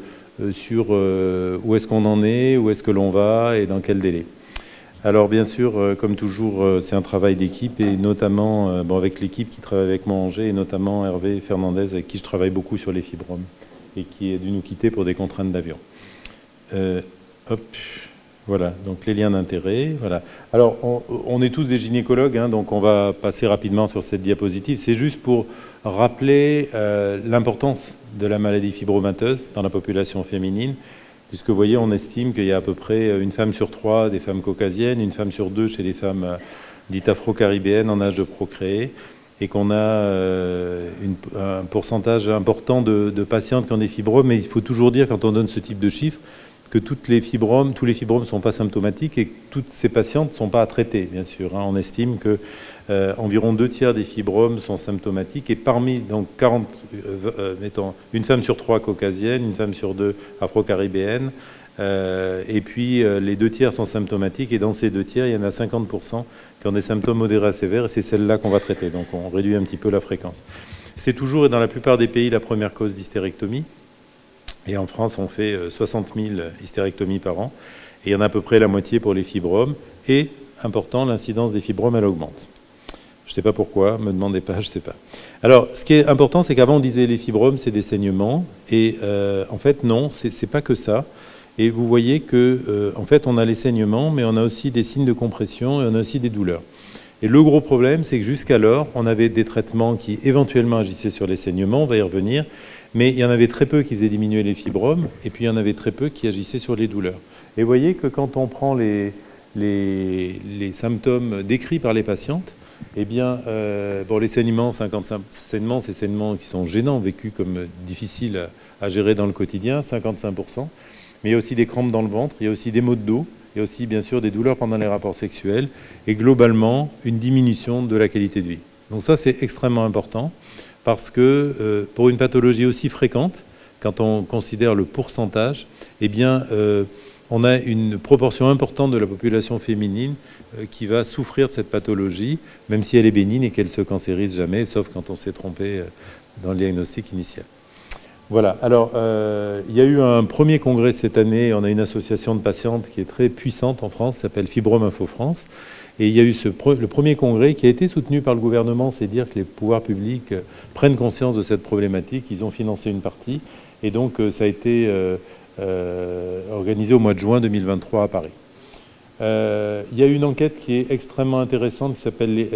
sur où est-ce qu'on en est, où est-ce que l'on va et dans quel délai. Alors bien sûr, comme toujours, c'est un travail d'équipe et notamment avec l'équipe qui travaille avec moi à Angers et notamment Hervé Fernandez avec qui je travaille beaucoup sur les fibromes et qui a dû nous quitter pour des contraintes d'avion. Hop, voilà, donc les liens d'intérêt. Voilà. Alors on est tous des gynécologues, hein, donc on va passer rapidement sur cette diapositive. C'est juste pour rappeler l'importance de la maladie fibromateuse dans la population féminine. Puisque vous voyez, on estime qu'il y a à peu près une femme sur 3 des femmes caucasiennes, une femme sur 2 chez les femmes dites afro-caribéennes en âge de procréer, et qu'on a un pourcentage important de patientes qui ont des fibromes. Mais il faut toujours dire, quand on donne ce type de chiffres, que tous les fibromes ne sont pas symptomatiques et que toutes ces patientes ne sont pas à traiter, bien sûr. Hein. On estime que environ 2/3 des fibromes sont symptomatiques et parmi, donc mettons, une femme sur 3 caucasienne, une femme sur 2 afro-caribéenne, et puis les 2/3 sont symptomatiques et dans ces 2/3, il y en a 50% qui ont des symptômes modérés à sévères et c'est celle-là qu'on va traiter. Donc on réduit un petit peu la fréquence. C'est toujours et dans la plupart des pays la première cause d'hystérectomie. Et en France, on fait 60 000 hystérectomies par an. Et il y en a à peu près la moitié pour les fibromes. Et, important, l'incidence des fibromes, elle augmente. Je ne sais pas pourquoi, ne me demandez pas, je ne sais pas. Alors, ce qui est important, c'est qu'avant, on disait les fibromes, c'est des saignements. Et en fait, non, ce n'est pas que ça. Et vous voyez que, en fait, on a les saignements, mais on a aussi des signes de compression et on a aussi des douleurs. Et le gros problème, c'est que jusqu'alors, on avait des traitements qui éventuellement agissaient sur les saignements, on va y revenir, mais il y en avait très peu qui faisaient diminuer les fibromes, et puis il y en avait très peu qui agissaient sur les douleurs. Et vous voyez que quand on prend les symptômes décrits par les patientes, eh bien, les saignements, 55 saignements, ces saignements qui sont gênants, vécus comme difficiles à gérer dans le quotidien, 55%, mais il y a aussi des crampes dans le ventre, il y a aussi des maux de dos, il y a aussi bien sûr des douleurs pendant les rapports sexuels, et globalement, une diminution de la qualité de vie. Donc ça, c'est extrêmement important. Parce que pour une pathologie aussi fréquente, quand on considère le pourcentage, eh bien, on a une proportion importante de la population féminine qui va souffrir de cette pathologie, même si elle est bénigne et qu'elle ne se cancérise jamais, sauf quand on s'est trompé dans le diagnostic initial. Voilà, alors il y a eu un premier congrès cette année, on a une association de patientes qui est très puissante en France, qui s'appelle Fibrome Info France. Et il y a eu le premier congrès qui a été soutenu par le gouvernement, c'est dire que les pouvoirs publics prennent conscience de cette problématique, ils ont financé une partie, et donc ça a été organisé au mois de juin 2023 à Paris. Il y a une enquête qui est extrêmement intéressante, qui s'appelle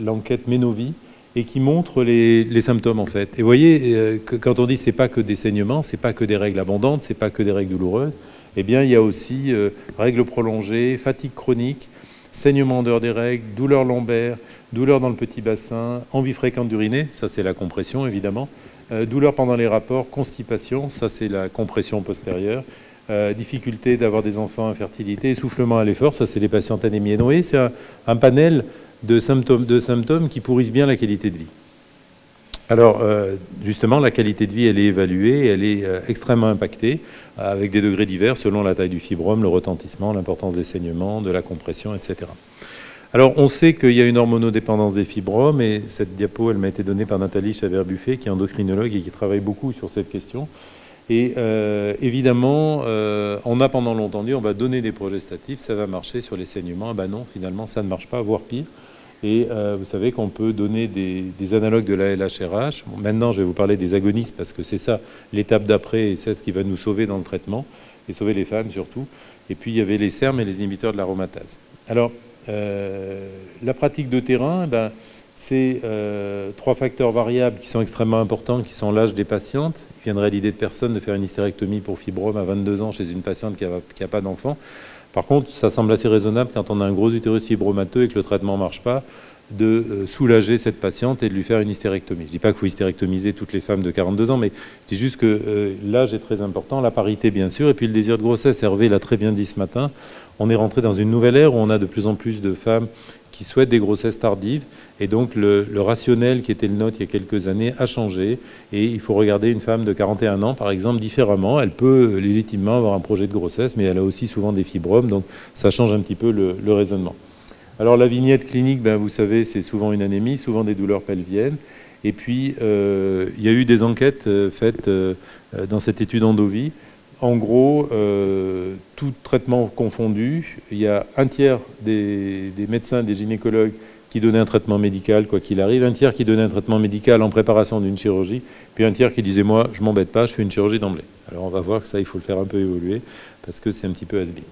l'enquête Ménovi, et qui montre les symptômes en fait. Et vous voyez, quand on dit c'est pas que des saignements, c'est pas que des règles abondantes, c'est pas que des règles douloureuses, eh bien il y a aussi règles prolongées, fatigue chronique, saignement en dehors des règles, douleur lombaire, douleur dans le petit bassin, envie fréquente d'uriner, ça c'est la compression évidemment, douleur pendant les rapports, constipation, ça c'est la compression postérieure, difficulté d'avoir des enfants, infertilité, essoufflement à l'effort, ça c'est les patientes anémiées. Donc vous voyez, c'est un panel de symptômes qui pourrissent bien la qualité de vie. Alors, justement, la qualité de vie, elle est évaluée, elle est extrêmement impactée, avec des degrés divers selon la taille du fibrome, le retentissement, l'importance des saignements, de la compression, etc. Alors, on sait qu'il y a une hormonodépendance des fibromes, et cette diapo, elle m'a été donnée par Nathalie Chavert-Buffet, qui est endocrinologue et qui travaille beaucoup sur cette question. Et évidemment, on a pendant longtemps dit, on va donner des progestatifs, ça va marcher sur les saignements. Eh ben non, finalement, ça ne marche pas, voire pire. Et vous savez qu'on peut donner des analogues de la LHRH. Bon, maintenant, je vais vous parler des agonistes parce que c'est ça l'étape d'après et c'est ce qui va nous sauver dans le traitement et sauver les femmes surtout. Et puis, il y avait les SERM et les inhibiteurs de l'aromatase. Alors, la pratique de terrain, ben, c'est 3 facteurs variables qui sont extrêmement importants, qui sont l'âge des patientes. Il viendrait à l'idée de personne de faire une hystérectomie pour fibrome à 22 ans chez une patiente qui n'a pas d'enfant. Par contre, ça semble assez raisonnable quand on a un gros utérus fibromateux et que le traitement ne marche pas, de soulager cette patiente et de lui faire une hystérectomie. Je ne dis pas qu'il faut hystérectomiser toutes les femmes de 42 ans, mais je dis juste que l'âge est très important, la parité bien sûr, et puis le désir de grossesse. Hervé l'a très bien dit ce matin, on est rentré dans une nouvelle ère où on a de plus en plus de femmes qui souhaitent des grossesses tardives, et donc le rationnel qui était le nôtre il y a quelques années a changé, et il faut regarder une femme de 41 ans, par exemple, différemment. Elle peut légitimement avoir un projet de grossesse, mais elle a aussi souvent des fibromes, donc ça change un petit peu le raisonnement. Alors la vignette clinique, ben, vous savez, c'est souvent une anémie, souvent des douleurs pelviennes, Et puis, il y a eu des enquêtes faites dans cette étude Endovie. En gros, tout traitement confondu, il y a un tiers des médecins, des gynécologues qui donnaient un traitement médical, quoi qu'il arrive, un tiers qui donnait un traitement médical en préparation d'une chirurgie, puis un tiers qui disait, moi, je m'embête pas, je fais une chirurgie d'emblée. Alors on va voir que ça, il faut le faire un peu évoluer, parce que c'est un petit peu has-been.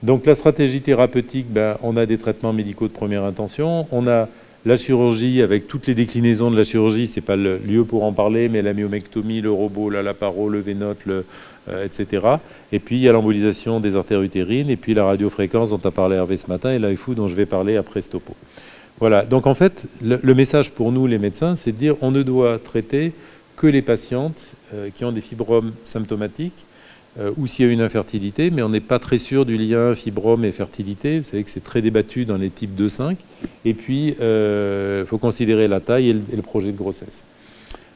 Donc la stratégie thérapeutique, on a des traitements médicaux de première intention, on a la chirurgie avec toutes les déclinaisons de la chirurgie, c'est pas le lieu pour en parler, mais la myomectomie, le robot, la laparo, le vénote, etc. Et puis il y a l'embolisation des artères utérines, et puis la radiofréquence dont a parlé Hervé ce matin, et l'AFU dont je vais parler après ce topo. Voilà, donc en fait, le message pour nous les médecins, c'est de dire on ne doit traiter que les patientes qui ont des fibromes symptomatiques, ou s'il y a une infertilité, mais on n'est pas très sûr du lien fibrome et fertilité. Vous savez que c'est très débattu dans les types 2-5. Et puis, il faut considérer la taille et le projet de grossesse.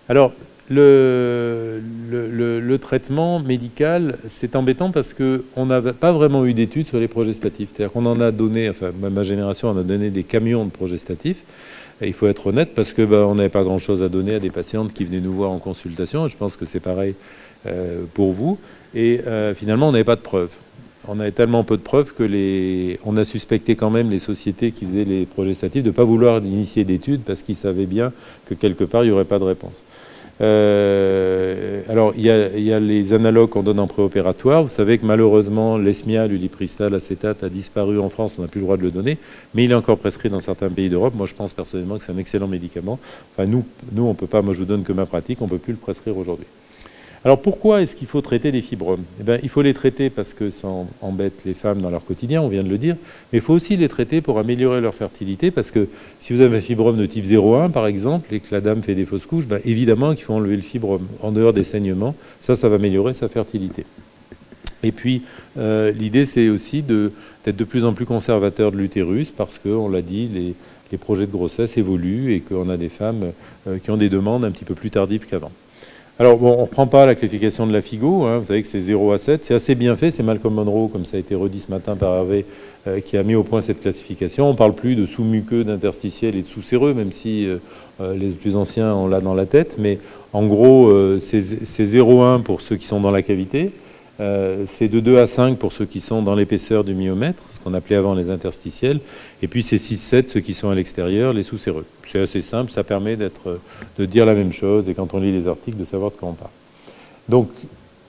Alors, le traitement médical, c'est embêtant parce qu'on n'a pas vraiment eu d'études sur les progestatifs. C'est-à-dire qu'on en a donné, enfin, ma génération en a donné des camions de progestatifs. Et il faut être honnête parce qu'on n'avait pas grand-chose à donner à des patientes qui venaient nous voir en consultation. Et je pense que c'est pareil pour vous. Et finalement, on n'avait pas de preuves. On avait tellement peu de preuves que on a suspecté quand même les sociétés qui faisaient les progestatifs de ne pas vouloir initier d'études parce qu'ils savaient bien que quelque part, il n'y aurait pas de réponse. Alors, il y a les analogues qu'on donne en préopératoire. Vous savez que malheureusement, l'Esmia, l'ulipristal, l'acétate a disparu en France. On n'a plus le droit de le donner. Mais il est encore prescrit dans certains pays d'Europe. Moi, je pense personnellement que c'est un excellent médicament. Enfin, nous on ne peut pas. Moi, je vous donne que ma pratique. On ne peut plus le prescrire aujourd'hui. Alors pourquoi est-ce qu'il faut traiter les fibromes? Il faut les traiter parce que ça embête les femmes dans leur quotidien, on vient de le dire, mais il faut aussi les traiter pour améliorer leur fertilité, parce que si vous avez un fibrome de type 0,1 par exemple, et que la dame fait des fausses couches, évidemment qu'il faut enlever le fibrome en dehors des saignements, ça va améliorer sa fertilité. Et puis l'idée c'est aussi d'être de plus en plus conservateur de l'utérus, parce qu'on l'a dit, les projets de grossesse évoluent et qu'on a des femmes qui ont des demandes un petit peu plus tardives qu'avant. Alors, bon, on ne reprend pas la classification de la FIGO, hein, vous savez que c'est 0 à 7, c'est assez bien fait, c'est Malcolm Monroe, comme ça a été redit ce matin par Hervé, qui a mis au point cette classification. On ne parle plus de sous-muqueux, d'interstitiel et de sous-séreux, même si les plus anciens on l'a dans la tête, mais en gros, c'est 0,1 pour ceux qui sont dans la cavité, c'est de 2 à 5 pour ceux qui sont dans l'épaisseur du myomètre, ce qu'on appelait avant les interstitiels, et puis c'est 6-7 ceux qui sont à l'extérieur, les sous-séreux. C'est assez simple, ça permet de dire la même chose, et quand on lit les articles, de savoir de quoi on parle. Donc,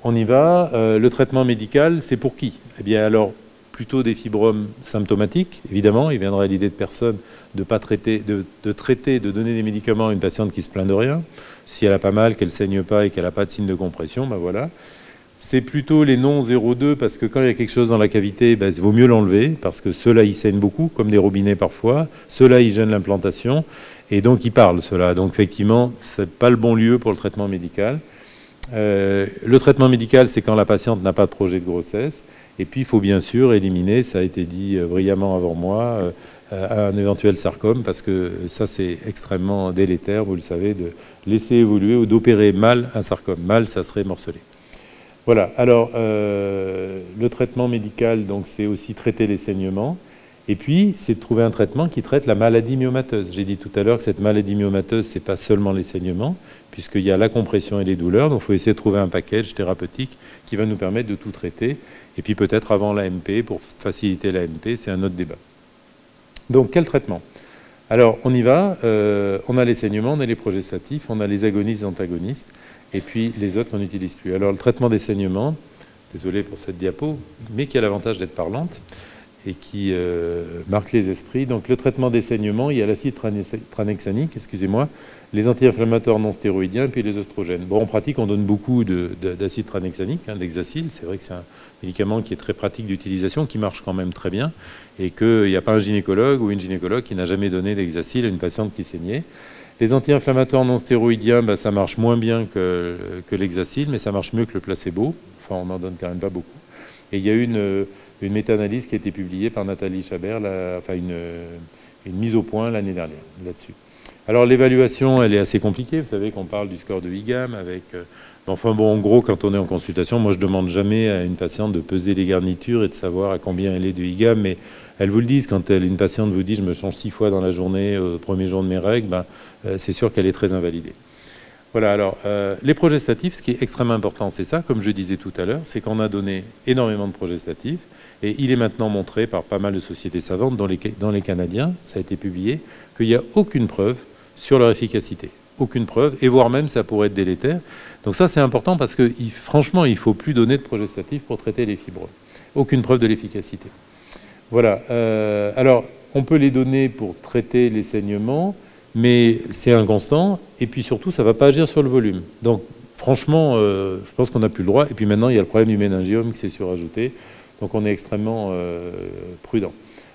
on y va. Le traitement médical, c'est pour qui? Eh bien, alors, plutôt des fibromes symptomatiques, évidemment. Il viendra à l'idée de personne de pas traiter, de donner des médicaments à une patiente qui se plaint de rien. Si elle a pas mal, qu'elle saigne pas et qu'elle n'a pas de signe de compression, voilà. C'est plutôt les non 0,2 parce que quand il y a quelque chose dans la cavité, il vaut mieux l'enlever parce que ceux-là, ils saignent beaucoup, comme des robinets parfois. Ceux-là, ils gênent l'implantation et donc ils parlent, ceux-là. Donc effectivement, ce n'est pas le bon lieu pour le traitement médical. Le traitement médical, c'est quand la patiente n'a pas de projet de grossesse. Et puis, il faut bien sûr éliminer, ça a été dit brillamment avant moi, un éventuel sarcome parce que ça, c'est extrêmement délétère, vous le savez, de laisser évoluer ou d'opérer mal un sarcome. Mal, ça serait morcelé. Voilà, alors le traitement médical, donc c'est aussi traiter les saignements, et puis c'est de trouver un traitement qui traite la maladie myomateuse. J'ai dit tout à l'heure que cette maladie myomateuse, c'est pas seulement les saignements, puisqu'il y a la compression et les douleurs, donc il faut essayer de trouver un package thérapeutique qui va nous permettre de tout traiter, et puis peut-être avant l'AMP, pour faciliter l'AMP, c'est un autre débat. Donc quel traitement? Alors on y va, on a les saignements, on a les progestatifs, on a les agonistes et antagonistes, et puis les autres, on n'utilise plus. Alors le traitement des saignements, désolé pour cette diapo, mais qui a l'avantage d'être parlante et qui marque les esprits. Donc le traitement des saignements, il y a l'acide tranexamique, excusez-moi, les anti-inflammatoires non stéroïdiens, puis les oestrogènes. Bon, en pratique, on donne beaucoup d'acide tranexamique, d'Hexacil. C'est vrai que c'est un médicament qui est très pratique d'utilisation, qui marche quand même très bien, et qu'il n'y a pas un gynécologue ou une gynécologue qui n'a jamais donné d'Hexacil à une patiente qui saignait. Les anti-inflammatoires non stéroïdiens, ça marche moins bien que l'Hexacil, mais ça marche mieux que le placebo. Enfin, on n'en donne quand même pas beaucoup. Et il y a eu une méta-analyse qui a été publiée par Nathalie Chabert, une mise au point l'année dernière là-dessus. Alors l'évaluation, elle est assez compliquée. Vous savez qu'on parle du score de IGAM avec... enfin bon, en gros, quand on est en consultation, moi je demande jamais à une patiente de peser les garnitures et de savoir à combien elle est de IGAM, mais elles vous le disent. Quand une patiente vous dit « je me change 6 fois dans la journée au premier jour de mes règles ben, », c'est sûr qu'elle est très invalidée. Voilà, alors les progestatifs, ce qui est extrêmement important, c'est ça, comme je disais tout à l'heure, c'est qu'on a donné énormément de progestatifs, et il est maintenant montré par pas mal de sociétés savantes, dans les Canadiens, ça a été publié, qu'il n'y a aucune preuve sur leur efficacité. Aucune preuve, et voire même ça pourrait être délétère. Donc ça c'est important parce que franchement il ne faut plus donner de progestatifs pour traiter les fibromes. Aucune preuve de l'efficacité. Voilà, alors on peut les donner pour traiter les saignements, mais c'est inconstant, et puis surtout ça ne va pas agir sur le volume. Donc franchement, je pense qu'on n'a plus le droit, et puis maintenant il y a le problème du méningiome qui s'est surajouté, donc on est extrêmement prudent.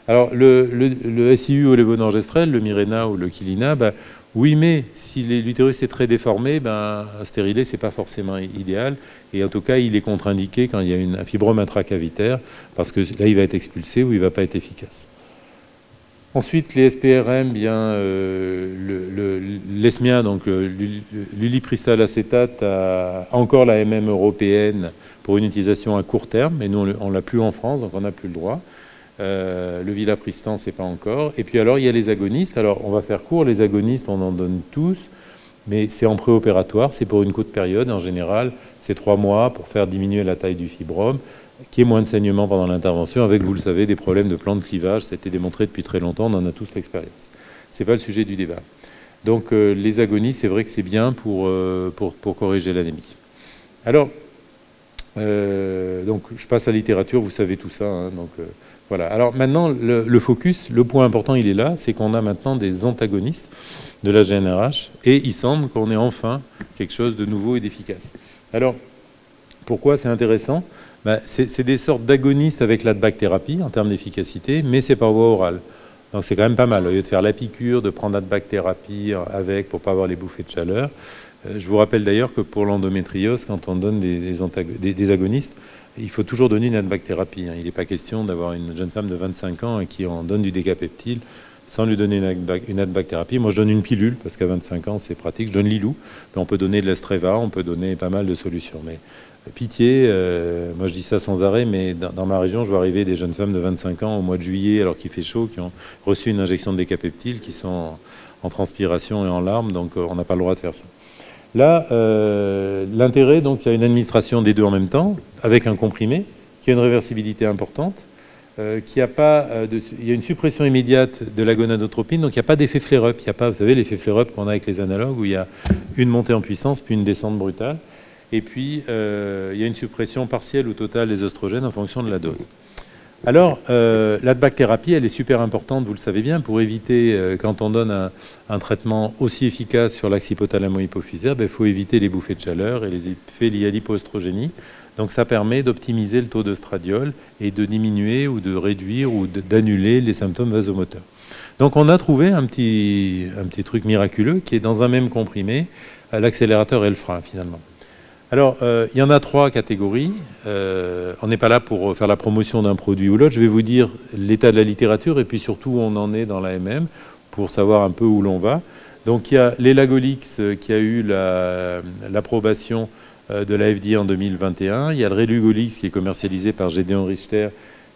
Alors le SIU ou le levonorgestrel, le Mirena ou le Quilina, bah, oui, mais si l'utérus est très déformé, ben, stériler, ce n'est pas forcément idéal. Et en tout cas, il est contre-indiqué quand il y a un fibrome intracavitaire, parce que là, il va être expulsé ou il ne va pas être efficace. Ensuite, les SPRM, bien, l'ESMIA, donc l'ulipristal acétate, a encore la MM européenne pour une utilisation à court terme, mais nous, on ne l'a plus en France, donc on n'a plus le droit. Le vilapristan, c'est pas encore. Et puis alors, il y a les agonistes. Alors, on va faire court. Les agonistes, on en donne tous, mais c'est en préopératoire. C'est pour une courte période. En général, c'est 3 mois pour faire diminuer la taille du fibrome, qu'il y ait moins de saignement pendant l'intervention, avec, vous le savez, des problèmes de plan de clivage. Ça a été démontré depuis très longtemps. On en a tous l'expérience. C'est pas le sujet du débat. Donc, les agonistes, c'est vrai que c'est bien pour corriger l'anémie. Alors, donc, je passe à la littérature. Vous savez tout ça. Hein, donc... Voilà. Alors maintenant, le focus, le point important, il est là, c'est qu'on a maintenant des antagonistes de la GnRH, et il semble qu'on ait enfin quelque chose de nouveau et d'efficace. Alors, pourquoi c'est intéressant? C'est des sortes d'agonistes avec la bacthérapie en termes d'efficacité, mais c'est par voie orale. Donc c'est quand même pas mal. Au lieu de faire la piqûre, de prendre la bacthérapie avec pour ne pas avoir les bouffées de chaleur. Je vous rappelle d'ailleurs que pour l'endométriose, quand on donne des agonistes, il faut toujours donner une adbacthérapie. Il n'est pas question d'avoir une jeune femme de 25 ans qui en donne du décapeptyle sans lui donner une adbacthérapie. Moi, je donne une pilule, parce qu'à 25 ans, c'est pratique. Je donne l'Ilou, mais on peut donner de l'Estreva, on peut donner pas mal de solutions. Mais pitié, moi je dis ça sans arrêt, mais dans ma région, je vois arriver des jeunes femmes de 25 ans au mois de juillet, alors qu'il fait chaud, qui ont reçu une injection de décapeptyle, qui sont en transpiration et en larmes, donc on n'a pas le droit de faire ça. Là, l'intérêt, donc, il y a une administration des deux en même temps, avec un comprimé, qui a une réversibilité importante, il y a une suppression immédiate de la gonadotropine, donc il n'y a pas d'effet flare-up. Il n'y a pas, vous savez, l'effet flare-up qu'on a avec les analogues, où il y a une montée en puissance, puis une descente brutale. Et puis, il y a une suppression partielle ou totale des oestrogènes en fonction de la dose. Alors, la bacthérapie, elle est super importante, vous le savez bien, pour éviter, quand on donne un traitement aussi efficace sur l'axe hypothalamo-hypophysaire, il faut éviter les bouffées de chaleur et les effets liés à l'hypoestrogénie. Donc ça permet d'optimiser le taux d'œstradiol et de diminuer ou de réduire ou d'annuler les symptômes vasomoteurs. Donc on a trouvé un petit truc miraculeux qui est dans un même comprimé, l'accélérateur et le frein finalement. Alors, il y en a 3 catégories. On n'est pas là pour faire la promotion d'un produit ou l'autre. Je vais vous dire l'état de la littérature et puis surtout où on en est dans l'AMM pour savoir un peu où l'on va. Donc, il y a l'Elagolix qui a eu l'approbation de la FDA en 2021. Il y a le Relugolix qui est commercialisé par Gedeon Richter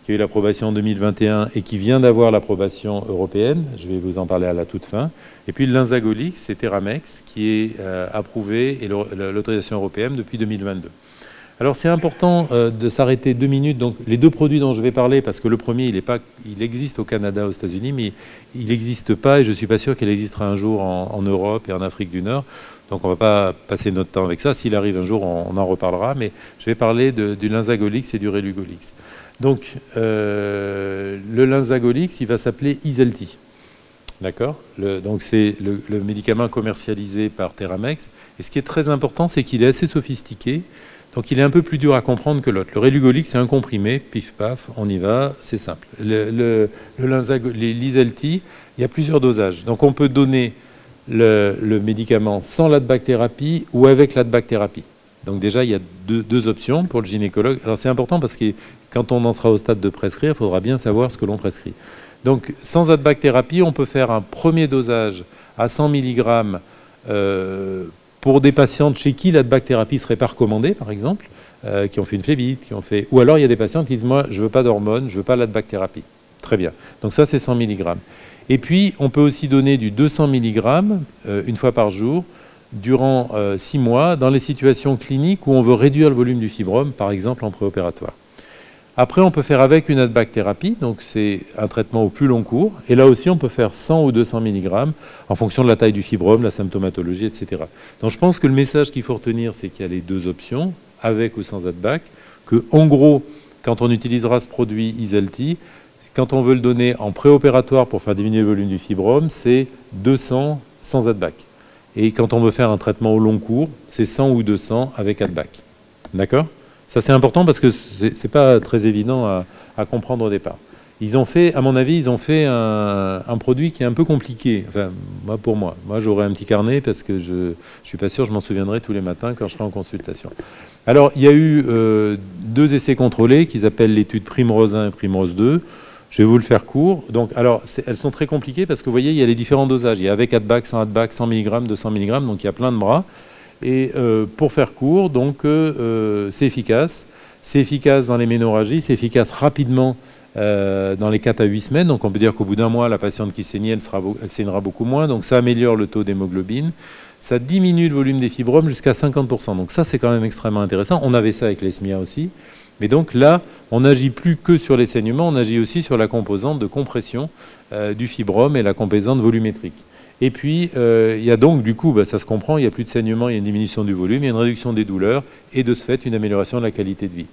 qui a eu l'approbation en 2021 et qui vient d'avoir l'approbation européenne. Je vais vous en parler à la toute fin. Et puis l'Inzagolix, c'est Theramex, qui est approuvé et l'autorisation européenne depuis 2022. Alors c'est important de s'arrêter 2 minutes. Donc les 2 produits dont je vais parler, parce que le premier, il existe au Canada, aux États-Unis, mais il n'existe pas, et je ne suis pas sûr qu'il existera un jour en Europe et en Afrique du Nord. Donc on ne va pas passer notre temps avec ça. S'il arrive un jour, on en reparlera. Mais je vais parler du Linzagolix et du Relugolix. Donc, le Linzagolix, il va s'appeler Iselti. D'accord? Donc, c'est le médicament commercialisé par Theramex. Et ce qui est très important, c'est qu'il est assez sophistiqué. Donc, il est un peu plus dur à comprendre que l'autre. Le Relugolix, c'est un comprimé, pif paf, on y va, c'est simple. L'Iselti, il y a plusieurs dosages. Donc, on peut donner le médicament sans l'adbacthérapie ou avec l'adbacthérapie. Donc déjà, il y a deux options pour le gynécologue. Alors c'est important parce que quand on en sera au stade de prescrire, il faudra bien savoir ce que l'on prescrit. Donc, sans Adbac thérapie, on peut faire un premier dosage à 100 mg pour des patientes chez qui l'Adbac thérapie serait pas recommandée, par exemple, qui ont fait une phlébite, ou alors il y a des patients qui disent, moi, je veux pas d'hormones, je veux pas l'Adbac thérapie. Très bien. Donc ça, c'est 100 mg. Et puis, on peut aussi donner du 200 mg une fois par jour durant 6 mois dans les situations cliniques où on veut réduire le volume du fibrome, par exemple en préopératoire. Après, on peut faire avec une Adbac thérapie, donc c'est un traitement au plus long cours. Et là aussi, on peut faire 100 ou 200 mg en fonction de la taille du fibrome, la symptomatologie, etc. Donc je pense que le message qu'il faut retenir, c'est qu'il y a les deux options, avec ou sans Adbac, que en gros, quand on utilisera ce produit Iselti, quand on veut le donner en préopératoire pour faire diminuer le volume du fibrome, c'est 200 sans Adbac. Et quand on veut faire un traitement au long cours, c'est 100 ou 200 avec Adbac. D'accord ? Ça, c'est important parce que ce n'est pas très évident à comprendre au départ. Ils ont fait, à mon avis, ils ont fait un produit qui est un peu compliqué. Enfin, pour moi. Moi, j'aurai un petit carnet parce que je ne suis pas sûr, je m'en souviendrai tous les matins quand je serai en consultation. Alors, il y a eu 2 essais contrôlés qu'ils appellent l'étude Primrose 1 et Primrose 2. Je vais vous le faire court. Donc, alors, elles sont très compliquées parce que vous voyez, il y a les différents dosages. Il y a avec Adbac, sans Adbac, 100 mg, 200 mg, donc il y a plein de bras. Et pour faire court, donc c'est efficace. C'est efficace dans les ménorrhagies, c'est efficace rapidement dans les 4 à 8 semaines. Donc on peut dire qu'au bout d'un mois, la patiente qui saignait, elle saignera beaucoup moins. Donc ça améliore le taux d'hémoglobine. Ça diminue le volume des fibromes jusqu'à 50%. Donc ça, c'est quand même extrêmement intéressant. On avait ça avec l'ESMIA aussi. Mais donc là, on n'agit plus que sur les saignements, on agit aussi sur la composante de compression du fibrome et la composante volumétrique. Et puis, il y a donc, du coup, ça se comprend, il n'y a plus de saignement, il y a une diminution du volume, il y a une réduction des douleurs et de ce fait, une amélioration de la qualité de vie.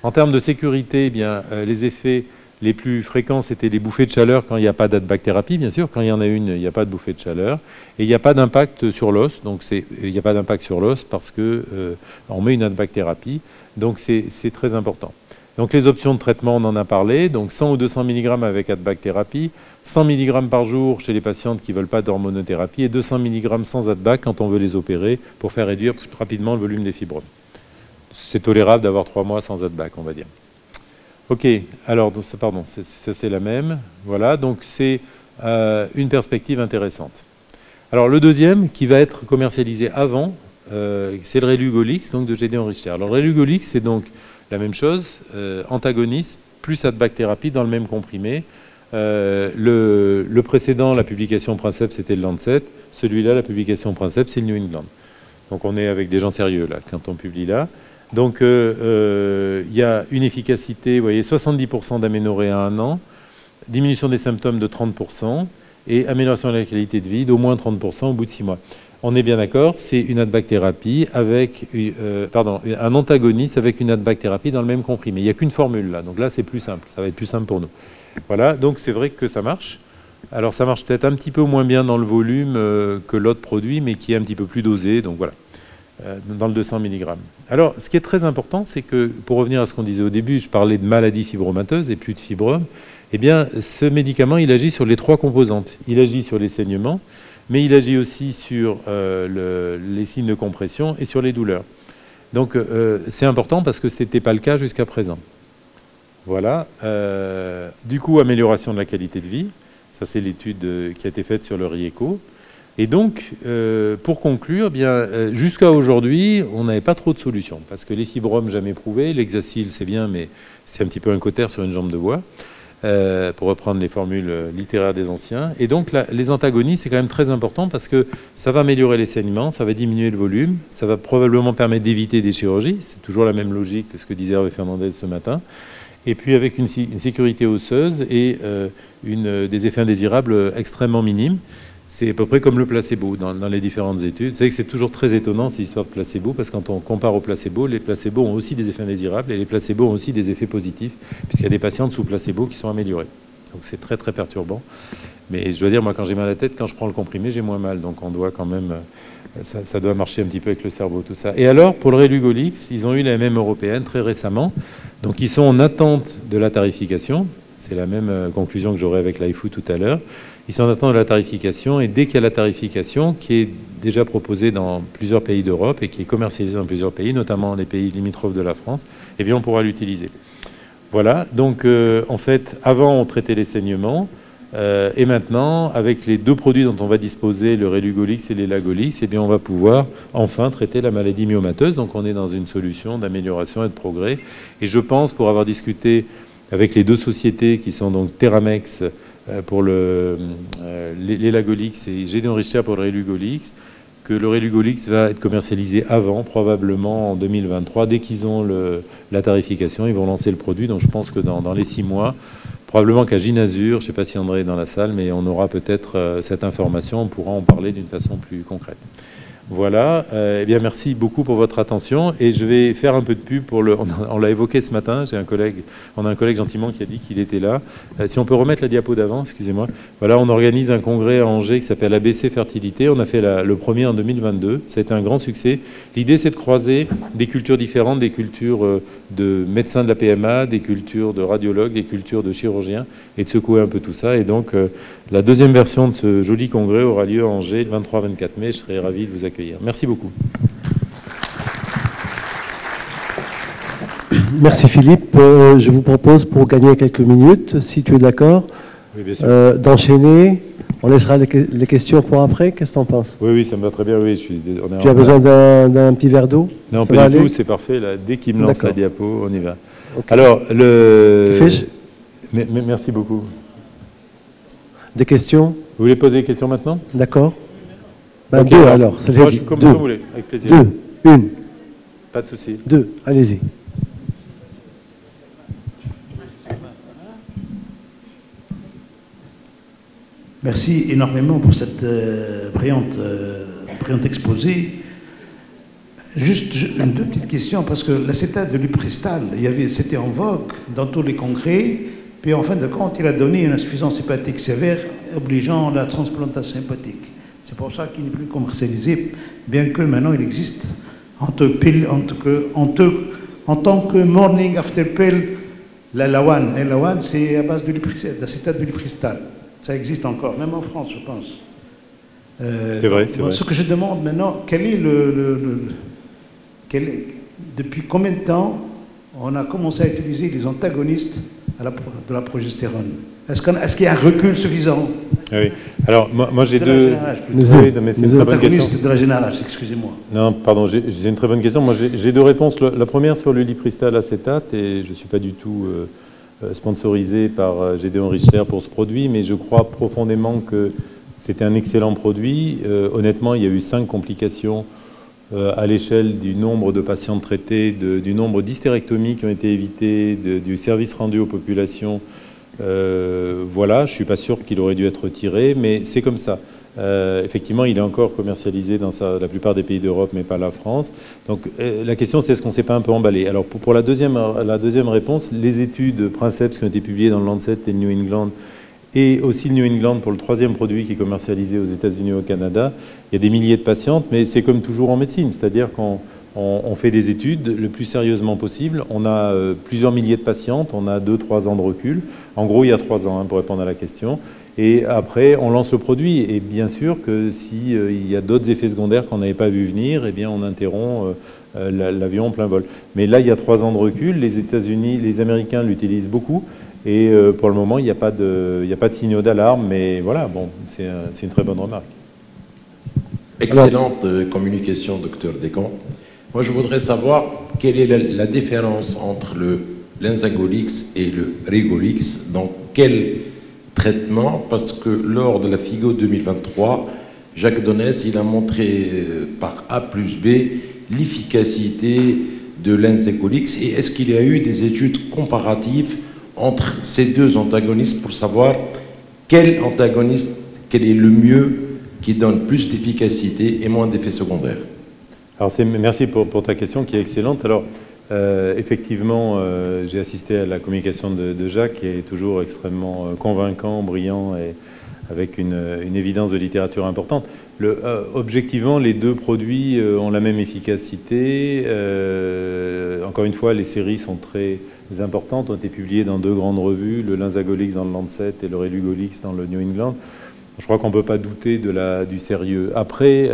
En termes de sécurité, eh bien, les effets les plus fréquents, c'était les bouffées de chaleur quand il n'y a pas d'Adbac thérapie, bien sûr. Quand il y en a une, il n'y a pas de bouffée de chaleur. Et il n'y a pas d'impact sur l'os. Donc, il n'y a pas d'impact sur l'os parce qu'on met une Adbac thérapie. Donc, c'est très important. Donc les options de traitement, on en a parlé, donc 100 ou 200 mg avec Adbac thérapie, 100 mg par jour chez les patientes qui ne veulent pas d'hormonothérapie et 200 mg sans Adbac quand on veut les opérer pour faire réduire plus rapidement le volume des fibromes. C'est tolérable d'avoir 3 mois sans Adbac, on va dire. Ok, alors, pardon, ça c'est la même. Voilà, donc c'est une perspective intéressante. Alors le deuxième, qui va être commercialisé avant, c'est le Relugolix, donc de Gédéon Richter. Alors le Relugolix, c'est donc la même chose, antagoniste plus Adbac thérapie dans le même comprimé. Le précédent, la publication Princeps, c'était le Lancet. Celui-là, la publication Princeps, c'est le New England. Donc on est avec des gens sérieux là, quand on publie là. Donc il y a une efficacité, vous voyez, 70% d'aménorrhée à 1 an, diminution des symptômes de 30% et amélioration de la qualité de vie d'au moins 30% au bout de 6 mois. On est bien d'accord, c'est une Adbac thérapie avec, un antagoniste avec une Adbac thérapie dans le même comprimé. Il n'y a qu'une formule là, donc là c'est plus simple, ça va être plus simple pour nous. Voilà, donc c'est vrai que ça marche. Alors ça marche peut-être un petit peu moins bien dans le volume que l'autre produit, mais qui est un petit peu plus dosé, donc voilà, dans le 200 mg. Alors ce qui est très important, c'est que, pour revenir à ce qu'on disait au début, je parlais de maladies fibromateuses et plus de fibromes, eh bien ce médicament, il agit sur les 3 composantes. Il agit sur les saignements, mais il agit aussi sur les signes de compression et sur les douleurs. Donc c'est important parce que ce n'était pas le cas jusqu'à présent. Voilà. Du coup, amélioration de la qualité de vie. Ça, c'est l'étude qui a été faite sur le RIECO. Et donc, pour conclure, jusqu'à aujourd'hui, on n'avait pas trop de solutions. Parce que les fibromes, jamais prouvés. L'hexacil, c'est bien, mais c'est un petit peu un cautère sur une jambe de bois. Pour reprendre les formules littéraires des anciens. Et donc les antagonistes, c'est quand même très important parce que ça va améliorer les saignements, ça va diminuer le volume, ça va probablement permettre d'éviter des chirurgies. C'est toujours la même logique que ce que disait Hervé Fernandez ce matin. Et puis avec une sécurité osseuse et des effets indésirables extrêmement minimes. C'est à peu près comme le placebo dans les différentes études. Vous savez que c'est toujours très étonnant, cette histoire de placebo, parce que quand on compare au placebo, les placebos ont aussi des effets indésirables et les placebos ont aussi des effets positifs, puisqu'il y a des patientes sous placebo qui sont améliorées. Donc c'est très très perturbant. Mais je dois dire, moi quand j'ai mal à la tête, quand je prends le comprimé, j'ai moins mal. Donc on doit quand même, ça doit marcher un petit peu avec le cerveau, tout ça. Et alors, pour le Relugolix, ils ont eu la MM européenne très récemment. Donc ils sont en attente de la tarification. C'est la même conclusion que j'aurai avec l'IFU tout à l'heure. Ils sont en attente de la tarification et dès qu'il y a la tarification, qui est déjà proposée dans plusieurs pays d'Europe et qui est commercialisée dans plusieurs pays, notamment les pays limitrophes de la France, eh bien on pourra l'utiliser. Voilà, donc en fait, avant on traitait les saignements, Et maintenant, avec les deux produits dont on va disposer, le Relugolix et l'Elagolix, eh bien, on va pouvoir enfin traiter la maladie myomateuse. Donc on est dans une solution d'amélioration et de progrès. Et je pense, pour avoir discuté avec les deux sociétés qui sont donc Theramex pour l'Elagolix et Gédéon Richter pour le Relugolix, que le Relugolix va être commercialisé avant, probablement en 2023. Dès qu'ils ont la tarification, ils vont lancer le produit. Donc je pense que dans les 6 mois, probablement qu'à Ginazur, je ne sais pas si André est dans la salle, mais on aura peut-être cette information, on pourra en parler d'une façon plus concrète. Voilà, eh bien merci beaucoup pour votre attention et je vais faire un peu de pub pour on l'a évoqué ce matin, on a un collègue gentiment qui a dit qu'il était là. Si on peut remettre la diapo d'avant, excusez-moi. Voilà, on organise un congrès à Angers qui s'appelle ABC Fertilité. On a fait le premier en 2022, ça a été un grand succès. L'idée c'est de croiser des cultures différentes, des cultures de médecins de la PMA, des cultures de radiologues, des cultures de chirurgiens et de secouer un peu tout ça. Et donc la deuxième version de ce joli congrès aura lieu à Angers le 23-24 mai. Je serai ravi de vous accueillir. Merci beaucoup. Merci Philippe. Je vous propose, pour gagner quelques minutes, si tu es d'accord, oui, bien sûr. D'enchaîner. On laissera les questions pour après. Qu'est-ce que tu en penses? Oui, oui, ça me va très bien. Oui, tu as besoin d'un petit verre d'eau? Non, pas du tout, c'est parfait. Là, dès qu'il me lance la diapo, on y va. Okay. Alors, merci beaucoup. Des questions? Vous voulez poser des questions maintenant? D'accord. Ben okay, 2 alors. Moi, comme vous voulez, avec plaisir. 2, 1. Pas de souci. 2, allez-y. Merci énormément pour cette brillante exposé. Juste deux petites questions, parce que l'acétate de l'Upristal, c'était en vogue dans tous les congrès, puis en fin de compte, il a donné une insuffisance hépatique sévère, obligeant la transplantation hépatique. C'est pour ça qu'il n'est plus commercialisé, bien que maintenant il existe en tant que morning after pill, la Lawan. Et Lawan, c'est à base d'acétate de l'Upristal. Ça existe encore, même en France, je pense. C'est vrai, c'est vrai. Ce que je demande maintenant, depuis combien de temps on a commencé à utiliser les antagonistes de la progestérone? Est-ce qu'il y a un recul suffisant? Oui. Alors, moi j'ai deux... Les antagonistes de la GnRH, excusez-moi. Non, pardon, j'ai une très bonne question. Moi, j'ai deux réponses. La première sur le Lipristal acétate, et je ne suis pas du tout sponsorisé par Gédéon Richter pour ce produit, mais je crois profondément que c'était un excellent produit. Honnêtement, il y a eu 5 complications à l'échelle du nombre de patients traités, du nombre d'hystérectomies qui ont été évitées, du service rendu aux populations. Voilà, je ne suis pas sûr qu'il aurait dû être retiré, mais c'est comme ça. Effectivement, il est encore commercialisé dans la plupart des pays d'Europe, mais pas la France. Donc la question, c'est est-ce qu'on ne s'est pas un peu emballé? Alors pour la deuxième réponse, les études Princeps qui ont été publiées dans le Lancet et le New England, et aussi le New England pour le 3e produit qui est commercialisé aux États-Unis et au Canada, il y a des milliers de patientes, mais c'est comme toujours en médecine, c'est-à-dire qu'on fait des études le plus sérieusement possible. On a plusieurs milliers de patientes, on a 2-3 ans de recul. En gros, il y a 3 ans, pour répondre à la question. Et après, on lance le produit. Et bien sûr que s'il y a d'autres effets secondaires qu'on n'avait pas vu venir, eh bien, on interrompt l'avion en plein vol. Mais là, il y a 3 ans de recul. Les États-Unis, les Américains l'utilisent beaucoup. Et pour le moment, il n'y a pas de signaux d'alarme. Mais voilà, bon, c'est une très bonne remarque. Excellente communication, docteur Descamps. Moi, je voudrais savoir quelle est la différence entre le Lenzagolix et le Relugolix, dans quel traitement, parce que lors de la FIGO 2023, Jacques Donès, il a montré par A plus B l'efficacité de Lenzagolix, et est-ce qu'il y a eu des études comparatives entre ces deux antagonistes pour savoir quel antagoniste, quel est le mieux, qui donne plus d'efficacité et moins d'effets secondaires? Alors merci pour ta question qui est excellente. Alors effectivement, j'ai assisté à la communication de Jacques qui est toujours extrêmement convaincant, brillant et avec une évidence de littérature importante. Objectivement, les deux produits ont la même efficacité. Encore une fois, les séries sont très importantes, ont été publiées dans 2 grandes revues, le Lenzagolix dans le Lancet et le Relugolix dans le New England. Je crois qu'on ne peut pas douter du sérieux. Après,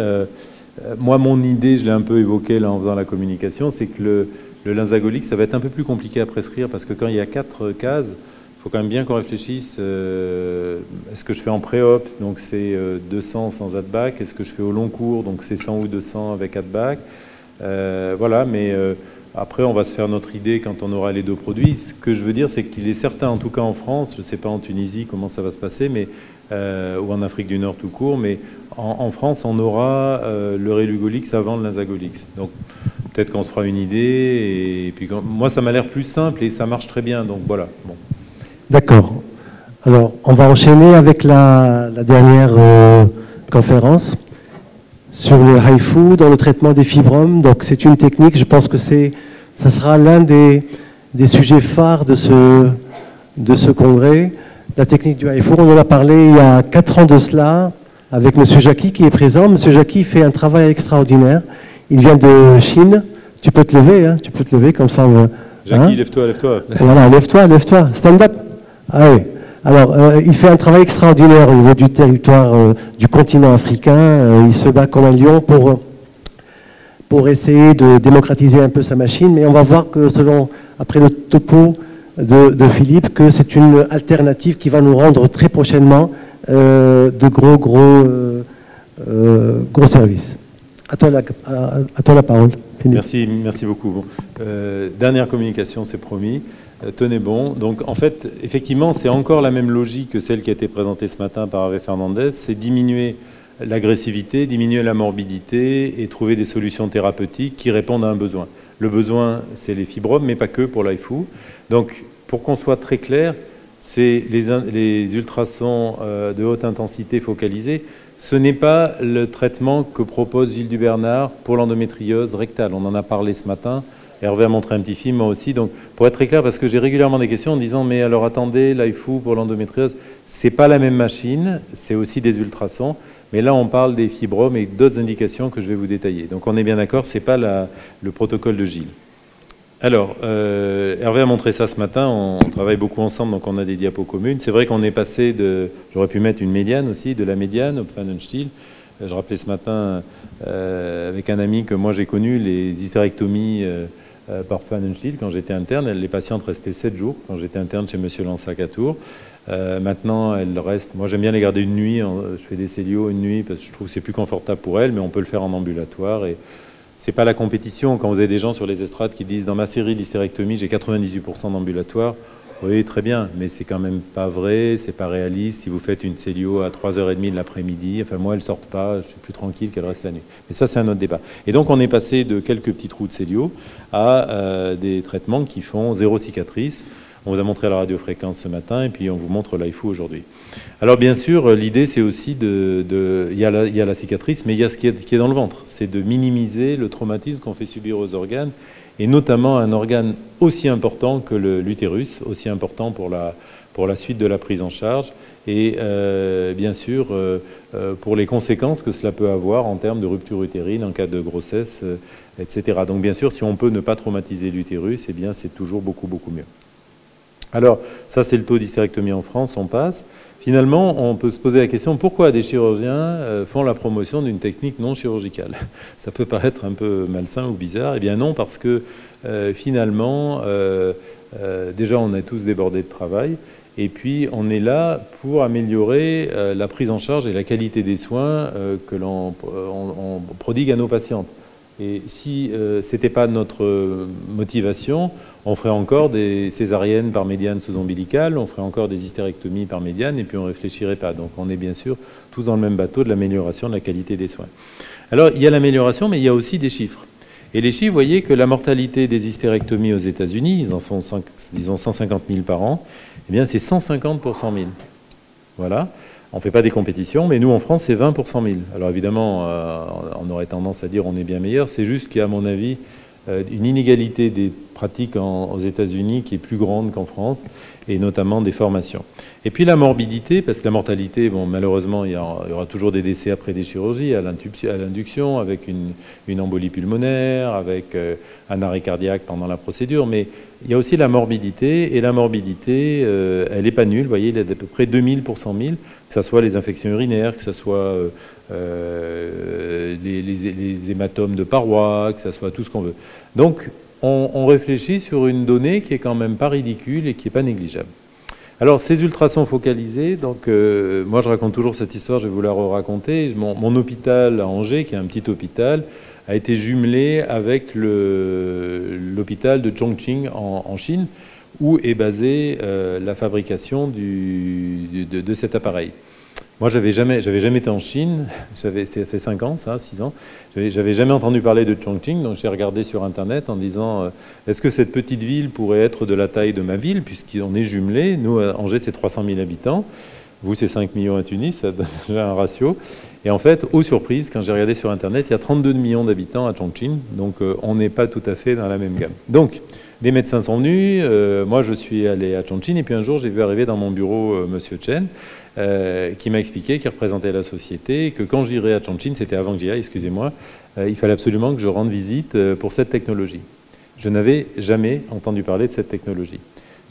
moi, mon idée, je l'ai un peu évoquée là en faisant la communication, c'est que le Lenzagolix, ça va être un peu plus compliqué à prescrire parce que quand il y a 4 cases, il faut quand même bien qu'on réfléchisse. Est-ce que je fais en pré-op, donc c'est 200 sans ADBAC? Est-ce que je fais au long cours, donc c'est 100 ou 200 avec ADBAC? Voilà, mais après, on va se faire notre idée quand on aura les deux produits. Ce que je veux dire, c'est qu'il est certain, en tout cas en France, je ne sais pas en Tunisie comment ça va se passer, mais, ou en Afrique du Nord tout court, mais en France, on aura le Relugolix avant le Linzagolix. Donc, peut-être qu'on se fera une idée. Et puis, moi, ça m'a l'air plus simple et ça marche très bien. Donc, voilà. Bon. D'accord. Alors, on va enchaîner avec la dernière conférence sur le HIFU dans le traitement des fibromes. Donc, c'est une technique, je pense que ça sera l'un des sujets phares de ce congrès. La technique du HIFU, on en a parlé il y a 4 ans de cela avec M. Jacqui qui est présent. M. Jacqui fait un travail extraordinaire. Il vient de Chine. Tu peux te lever, hein, tu peux te lever comme ça. Jacqui, lève-toi, lève-toi. Voilà, lève-toi. Stand up. Ah oui. Alors, il fait un travail extraordinaire au niveau du territoire du continent africain. Il se bat comme un lion pour essayer de démocratiser un peu sa machine. Mais on va voir que après le topo de Philippe, que c'est une alternative qui va nous rendre très prochainement de gros services. À toi la parole, Philippe. Merci beaucoup. Bon. Dernière communication, c'est promis. Tenez bon. Donc, en fait, effectivement, c'est encore la même logique que celle qui a été présentée ce matin par Hervé Fernandez. C'est diminuer l'agressivité, diminuer la morbidité et trouver des solutions thérapeutiques qui répondent à un besoin. Le besoin, c'est les fibromes, mais pas que pour l'HIFU. Donc, pour qu'on soit très clair, c'est les ultrasons de haute intensité focalisés. Ce n'est pas le traitement que propose Gilles Dubernard pour l'endométriose rectale. On en a parlé ce matin. Hervé a montré un petit film, moi aussi. Donc, pour être très clair, parce que j'ai régulièrement des questions en disant « Mais alors attendez, l'HIFU pour l'endométriose, c'est pas la même machine, c'est aussi des ultrasons. Mais là, on parle des fibromes et d'autres indications que je vais vous détailler. Donc, on est bien d'accord, c'est pas le protocole de Gilles. Alors, Hervé a montré ça ce matin. On travaille beaucoup ensemble, donc on a des diapos communes. C'est vrai qu'on est passé de... J'aurais pu mettre une médiane aussi, de la médiane au Pfannenstiel. Je rappelais ce matin avec un ami que moi j'ai connu les hystérectomies par Pfannenstiel quand j'étais interne. Les patientes restaient 7 jours quand j'étais interne chez M. Lansac à Tours. Maintenant, elles restent... Moi, j'aime bien les garder une nuit. Je fais des célios une nuit parce que je trouve que c'est plus confortable pour elles, mais on peut le faire en ambulatoire. Et c'est pas la compétition. Quand vous avez des gens sur les estrades qui disent « Dans ma série d'hystérectomie, j'ai 98% d'ambulatoire », oui, très bien, mais c'est quand même pas vrai, c'est pas réaliste. Si vous faites une célio à 3h30 de l'après-midi, enfin moi, elles sortent pas, je suis plus tranquille qu'elles restent la nuit. Mais ça, c'est un autre débat. Et donc, on est passé de quelques petits trous de célio à des traitements qui font 0 cicatrice. On vous a montré la radiofréquence ce matin, et puis on vous montre l'HIFU aujourd'hui. Alors, bien sûr, l'idée, c'est aussi il y a la cicatrice, mais il y a ce qui est dans le ventre. C'est de minimiser le traumatisme qu'on fait subir aux organes, et notamment un organe aussi important que l'utérus, aussi important pour la suite de la prise en charge, et bien sûr pour les conséquences que cela peut avoir en termes de rupture utérine en cas de grossesse, etc. Donc bien sûr, si on peut ne pas traumatiser l'utérus, eh bien c'est toujours beaucoup, beaucoup mieux. Alors, ça c'est le taux d'hystérectomie en France, on passe. Finalement, on peut se poser la question, pourquoi des chirurgiens font la promotion d'une technique non chirurgicale? Ça peut paraître un peu malsain ou bizarre. Eh bien non, parce que finalement, déjà on est tous débordés de travail, et puis on est là pour améliorer la prise en charge et la qualité des soins que l'on prodigue à nos patientes. Et si ce n'était pas notre motivation, on ferait encore des césariennes par médiane sous-ombilicale, on ferait encore des hystérectomies par médiane, et puis on ne réfléchirait pas. Donc on est bien sûr tous dans le même bateau de l'amélioration de la qualité des soins. Alors il y a l'amélioration, mais il y a aussi des chiffres. Et les chiffres, vous voyez que la mortalité des hystérectomies aux États-Unis, ils en font disons 150 000 par an, eh bien c'est 150 pour 100 000. Voilà. On ne fait pas des compétitions, mais nous, en France, c'est 20 pour 100 000. Alors évidemment, on aurait tendance à dire on est bien meilleur. C'est juste qu'il y a, à mon avis, une inégalité des pratiques aux États-Unis qui est plus grande qu'en France, et notamment des formations. Et puis la morbidité, parce que la mortalité, bon, malheureusement, il y aura toujours des décès après des chirurgies, à l'induction, avec une embolie pulmonaire, avec un arrêt cardiaque pendant la procédure, mais il y a aussi la morbidité, et la morbidité, elle n'est pas nulle. Vous voyez, il y a à peu près 2000 pour 100 000, que ce soit les infections urinaires, que ce soit les hématomes de paroi, que ce soit tout ce qu'on veut. Donc, on réfléchit sur une donnée qui est quand même pas ridicule et qui n'est pas négligeable. Alors, ces ultrasons focalisés, donc, moi je raconte toujours cette histoire, je vais vous la raconter. Mon hôpital à Angers, qui est un petit hôpital, a été jumelé avec l'hôpital de Chongqing en Chine, où est basée la fabrication de cet appareil. Moi, j'avais jamais été en Chine, ça fait 5 ans, ça, 6 ans. J'avais jamais entendu parler de Chongqing, donc j'ai regardé sur Internet en disant est-ce que cette petite ville pourrait être de la taille de ma ville, puisqu'on est jumelés. Nous, à Angers, c'est 300 000 habitants. Vous, c'est 5 millions à Tunis, ça donne déjà un ratio. Et en fait, aux surprises, quand j'ai regardé sur Internet, il y a 32 millions d'habitants à Chongqing, donc on n'est pas tout à fait dans la même gamme. Donc, des médecins sont venus, moi je suis allé à Chongqing, et puis un jour j'ai vu arriver dans mon bureau Monsieur Chen, qui m'a expliqué, qui représentait la société, que quand j'irai à Chongqing, c'était avant que j'y aille, excusez-moi, il fallait absolument que je rende visite pour cette technologie. Je n'avais jamais entendu parler de cette technologie.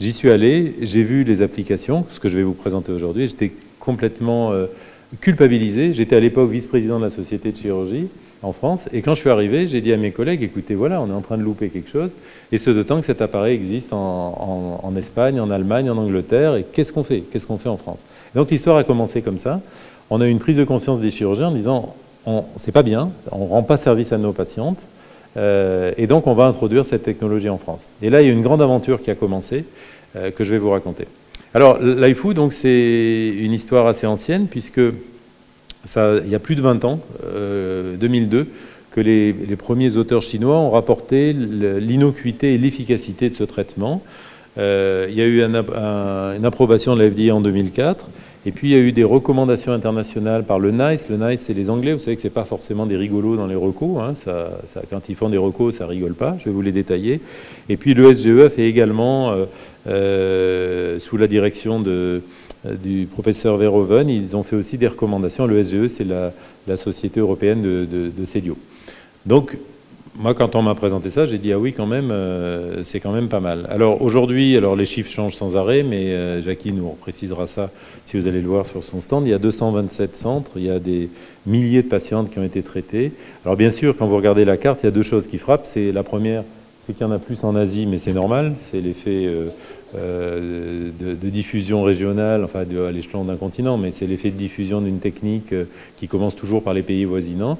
J'y suis allé, j'ai vu les applications, ce que je vais vous présenter aujourd'hui, j'étais complètement culpabilisé. J'étais à l'époque vice-président de la Société de chirurgie en France, et quand je suis arrivé, j'ai dit à mes collègues, écoutez, voilà, on est en train de louper quelque chose, et ce d'autant que cet appareil existe en Espagne, en Allemagne, en Angleterre, et qu'est-ce qu'on fait? Qu'est-ce qu'on fait en France? Et donc l'histoire a commencé comme ça. On a eu une prise de conscience des chirurgiens en disant, c'est pas bien, on ne rend pas service à nos patientes, et donc on va introduire cette technologie en France. Et là, il y a une grande aventure qui a commencé, que je vais vous raconter. Alors, l'AIFU, donc, c'est une histoire assez ancienne, puisque il y a plus de 20 ans, 2002, que les premiers auteurs chinois ont rapporté l'innocuité et l'efficacité de ce traitement. Il y a eu une approbation de la FDA en 2004, et puis il y a eu des recommandations internationales par le NICE. Le NICE, c'est les Anglais, vous savez que ce n'est pas forcément des rigolos dans les recos, hein. Quand ils font des recos, ça ne rigole pas, je vais vous les détailler. Et puis le SGE fait également, sous la direction du professeur Verhoeven, ils ont fait aussi des recommandations. Le SGE, c'est la Société européenne de Cellio. Donc, moi, quand on m'a présenté ça, j'ai dit ah oui, quand même, c'est quand même pas mal. Alors aujourd'hui, les chiffres changent sans arrêt, mais Jackie nous précisera ça si vous allez le voir sur son stand. Il y a 227 centres, il y a des milliers de patientes qui ont été traitées. Alors bien sûr, quand vous regardez la carte, il y a deux choses qui frappent. C'est la première, c'est qu'il y en a plus en Asie, mais c'est normal. C'est l'effet de diffusion régionale, enfin à l'échelon d'un continent, mais c'est l'effet de diffusion d'une technique qui commence toujours par les pays voisinants.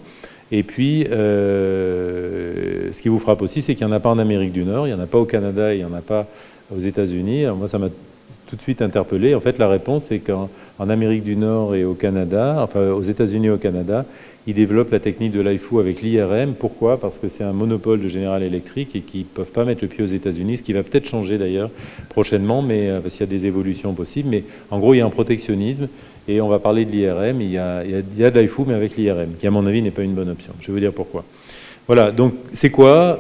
Et puis, ce qui vous frappe aussi, c'est qu'il n'y en a pas en Amérique du Nord, il n'y en a pas au Canada, il n'y en a pas aux États-Unis. Moi, ça m'a tout de suite interpellé. En fait, la réponse, c'est qu'en Amérique du Nord et au Canada, enfin aux États-Unis et au Canada, ils développent la technique de l'AIFU avec l'IRM. Pourquoi? Parce que c'est un monopole de General Electric et qu'ils ne peuvent pas mettre le pied aux États-Unis, ce qui va peut-être changer d'ailleurs prochainement, mais, parce qu'il y a des évolutions possibles. Mais en gros, il y a un protectionnisme et on va parler de l'IRM. Il y a de l'AIFU, mais avec l'IRM, qui à mon avis n'est pas une bonne option. Je vais vous dire pourquoi. Voilà, donc c'est quoi?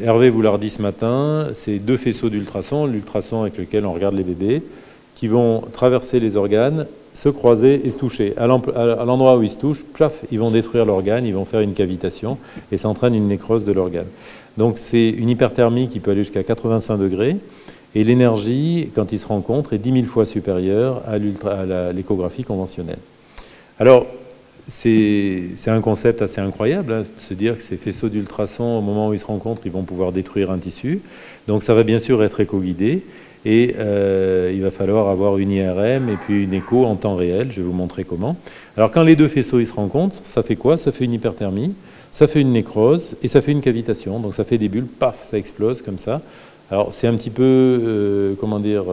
Hervé vous l'a redit ce matin, c'est deux faisceaux d'ultrasons, l'ultrason avec lequel on regarde les bébés, qui vont traverser les organes, se croiser et se toucher. À l'endroit où ils se touchent, plaf, ils vont détruire l'organe, ils vont faire une cavitation et ça entraîne une nécrose de l'organe. Donc c'est une hyperthermie qui peut aller jusqu'à 85 degrés et l'énergie, quand ils se rencontrent, est 10 000 fois supérieure à l'échographie conventionnelle. Alors, c'est un concept assez incroyable, hein, de se dire que ces faisceaux d'ultrasons, au moment où ils se rencontrent, ils vont pouvoir détruire un tissu. Donc ça va bien sûr être éco-guidé. Et il va falloir avoir une IRM et puis une écho en temps réel. Je vais vous montrer comment. Alors quand les deux faisceaux ils se rencontrent, ça fait quoi? Ça fait une hyperthermie, ça fait une nécrose et ça fait une cavitation. Donc ça fait des bulles, paf, ça explose comme ça. Alors c'est un petit peu, comment dire,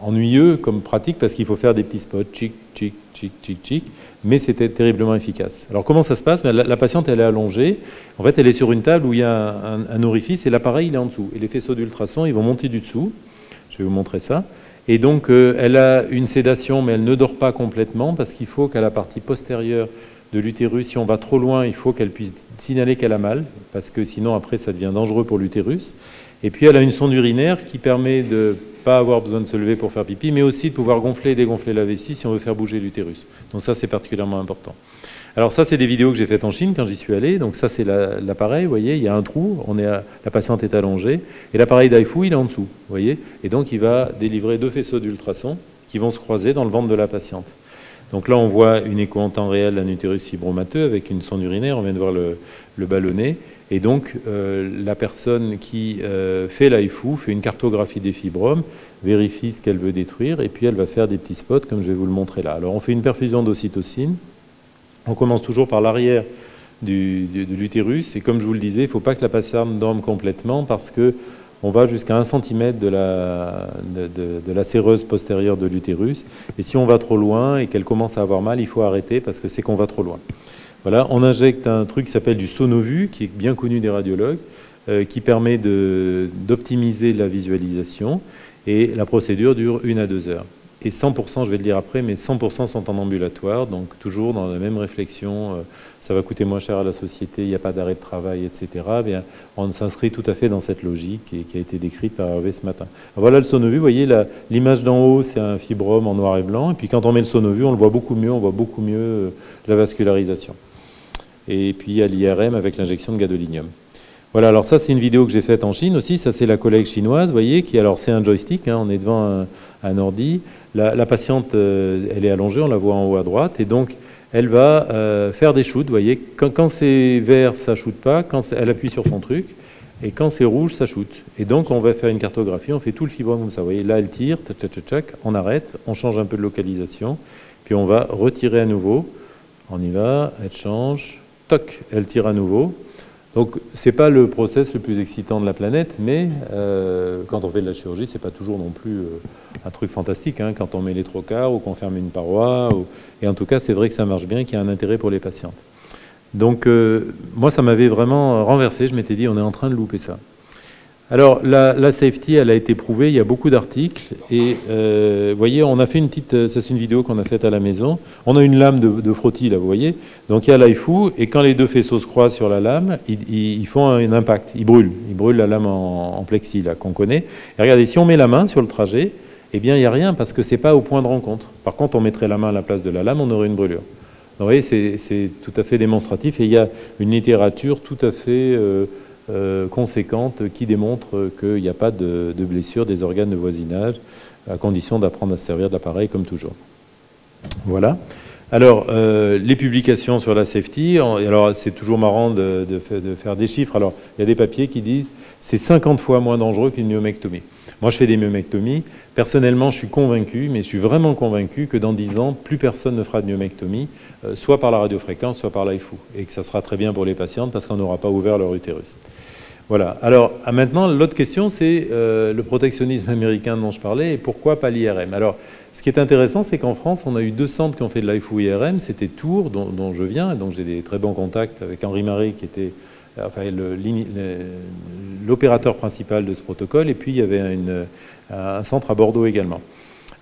ennuyeux comme pratique parce qu'il faut faire des petits spots, tchic, tchic, tchic, tchic, tchic, mais c'était terriblement efficace. Alors comment ça se passe? La patiente, elle est allongée, en fait elle est sur une table où il y a un orifice et l'appareil il est en dessous. Et les faisceaux d'ultrasons, ils vont monter du dessous, je vais vous montrer ça. Et donc elle a une sédation, mais elle ne dort pas complètement parce qu'il faut qu'à la partie postérieure de l'utérus, si on va trop loin, il faut qu'elle puisse signaler qu'elle a mal, parce que sinon après ça devient dangereux pour l'utérus. Et puis elle a une sonde urinaire qui permet de ne pas avoir besoin de se lever pour faire pipi, mais aussi de pouvoir gonfler et dégonfler la vessie si on veut faire bouger l'utérus. Donc ça c'est particulièrement important. Alors ça c'est des vidéos que j'ai faites en Chine quand j'y suis allé. Donc ça c'est l'appareil, vous voyez, il y a un trou, la patiente est allongée, et l'appareil d'AIFU il est en dessous, vous voyez. Et donc il va délivrer deux faisceaux d'ultrasons qui vont se croiser dans le ventre de la patiente. Donc là, on voit une écho en temps réel d'un utérus fibromateux avec une sonde urinaire, on vient de voir le ballonnet. Et donc, la personne qui fait l'AIFU fait une cartographie des fibromes, vérifie ce qu'elle veut détruire, et puis elle va faire des petits spots, comme je vais vous le montrer là. Alors, on fait une perfusion d'ocytocine. On commence toujours par l'arrière de l'utérus, et comme je vous le disais, il ne faut pas que la patiente dorme complètement, parce que on va jusqu'à 1 cm de la séreuse postérieure de l'utérus. Et si on va trop loin et qu'elle commence à avoir mal, il faut arrêter, parce que c'est qu'on va trop loin. Voilà, on injecte un truc qui s'appelle du Sonovu, qui est bien connu des radiologues, qui permet d'optimiser la visualisation. Et la procédure dure 1 à 2 heures. Et 100%, je vais le dire après, mais 100% sont en ambulatoire, donc toujours dans la même réflexion, ça va coûter moins cher à la société, il n'y a pas d'arrêt de travail, etc. Bien, on s'inscrit tout à fait dans cette logique et qui a été décrite par Hervé ce matin. Alors voilà le Sonovu, vous voyez l'image d'en haut, c'est un fibrome en noir et blanc, et puis quand on met le Sonovu, on le voit beaucoup mieux, on voit beaucoup mieux la vascularisation. Et puis il y a l'IRM avec l'injection de gadolinium. Voilà, alors ça c'est une vidéo que j'ai faite en Chine aussi, ça c'est la collègue chinoise, vous voyez, qui alors c'est un joystick, hein, on est devant un ordi, la patiente elle est allongée, on la voit en haut à droite, et donc elle va faire des shoots, vous voyez, quand c'est vert ça shoote pas, quand elle appuie sur son truc, et quand c'est rouge ça shoot. Et donc on va faire une cartographie, on fait tout le fibrome comme ça, vous voyez, là elle tire, tchac, tchac, tchac, on arrête, on change un peu de localisation, puis on va retirer à nouveau, on y va, elle change, toc, elle tire à nouveau. Donc, ce n'est pas le process le plus excitant de la planète, mais quand on fait de la chirurgie, ce n'est pas toujours non plus un truc fantastique, hein, quand on met les trocars ou qu'on ferme une paroi. Et en tout cas, c'est vrai que ça marche bien, qu'il y a un intérêt pour les patientes. Donc, moi, ça m'avait vraiment renversé. Je m'étais dit, on est en train de louper ça. Alors, la safety, elle a été prouvée, il y a beaucoup d'articles. Et vous voyez, on a fait une petite... Ça, c'est une vidéo qu'on a faite à la maison. On a une lame de frottis, là, vous voyez. Donc, il y a l'AIFU, et quand les deux faisceaux se croisent sur la lame, ils font un impact, ils brûlent. Ils brûlent la lame en plexi, là, qu'on connaît. Et regardez, si on met la main sur le trajet, eh bien, il n'y a rien, parce que ce n'est pas au point de rencontre. Par contre, on mettrait la main à la place de la lame, on aurait une brûlure. Donc, vous voyez, c'est tout à fait démonstratif. Et il y a une littérature tout à fait... conséquente qui démontre qu'il n'y a pas de blessure des organes de voisinage, à condition d'apprendre à se servir de l'appareil comme toujours. Voilà. Alors, les publications sur la safety, alors c'est toujours marrant de faire des chiffres. Alors, il y a des papiers qui disent c'est 50 fois moins dangereux qu'une myomectomie. Moi, je fais des myomectomies. Personnellement, je suis convaincu, mais je suis vraiment convaincu que dans 10 ans, plus personne ne fera de myomectomie, soit par la radiofréquence, soit par l'AIFU. Et que ça sera très bien pour les patientes parce qu'on n'aura pas ouvert leur utérus. Voilà. Alors, maintenant, l'autre question, c'est le protectionnisme américain dont je parlais et pourquoi pas l'IRM. Alors, ce qui est intéressant, c'est qu'en France, on a eu 2 centres qui ont fait de l'AIFU IRM. C'était Tours, dont je viens, et donc j'ai des très bons contacts avec Henri Marie, qui était enfin, l'opérateur principal de ce protocole, et puis il y avait un centre à Bordeaux également.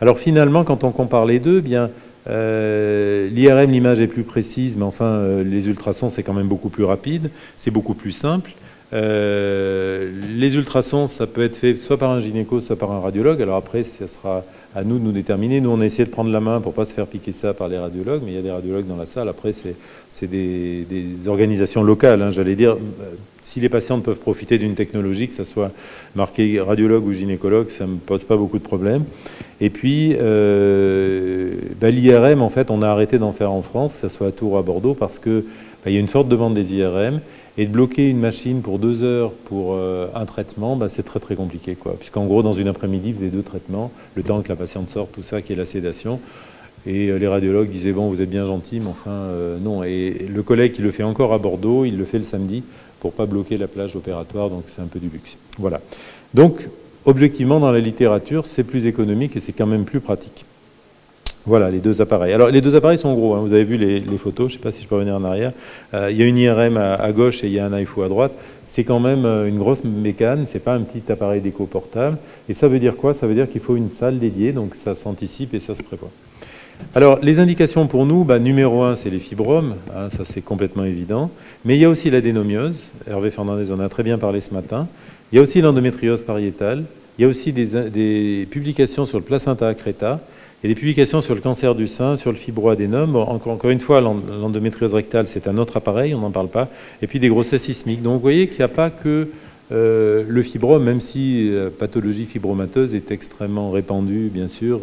Alors finalement, quand on compare les deux, bien l'IRM, l'image est plus précise, mais enfin, les ultrasons, c'est quand même beaucoup plus rapide, c'est beaucoup plus simple. Les ultrasons, ça peut être fait soit par un gynéco, soit par un radiologue. Alors après, ça sera à nous de nous déterminer. Nous, on a essayé de prendre la main pour ne pas se faire piquer ça par les radiologues, mais il y a des radiologues dans la salle. Après, c'est des organisations locales, hein, j'allais dire. Si les patientes peuvent profiter d'une technologie, que ce soit marqué radiologue ou gynécologue, ça ne me pose pas beaucoup de problèmes. Et puis, l'IRM, en fait, on a arrêté d'en faire en France, que ce soit à Tours ou à Bordeaux, parce qu'il y a une forte demande des IRM. Et de bloquer une machine pour 2 heures pour un traitement, c'est très très compliqué, quoi. Puisqu'en gros, dans une après-midi, vous avez 2 traitements, le temps que la patiente sorte, tout ça, qui est la sédation. Et les radiologues disaient, bon, vous êtes bien gentil, mais enfin, non. Et le collègue qui le fait encore à Bordeaux, il le fait le samedi pour ne pas bloquer la plage opératoire, donc c'est un peu du luxe. Voilà. Donc, objectivement, dans la littérature, c'est plus économique et c'est quand même plus pratique. Voilà, les 2 appareils. Alors, les 2 appareils sont gros, hein. Vous avez vu les photos, je ne sais pas si je peux revenir en arrière. Il y a une IRM à gauche et il y a un AIFU à droite. C'est quand même une grosse mécane, c'est pas un petit appareil d'écho portable. Et ça veut dire quoi? Ça veut dire qu'il faut une salle dédiée, donc ça s'anticipe et ça se prévoit. Alors, les indications pour nous, numéro 1, c'est les fibromes, hein, ça c'est complètement évident. Mais il y a aussi l'adénomiose, Hervé Fernandez en a très bien parlé ce matin. Il y a aussi l'endométriose pariétale. Il y a aussi des publications sur le placenta accreta. Il y a des publications sur le cancer du sein, sur le fibroadénome. Encore une fois, l'endométriose rectale, c'est un autre appareil, on n'en parle pas. Et puis des grossesses sismiques. Donc vous voyez qu'il n'y a pas que le fibrome, même si la pathologie fibromateuse est extrêmement répandue, bien sûr,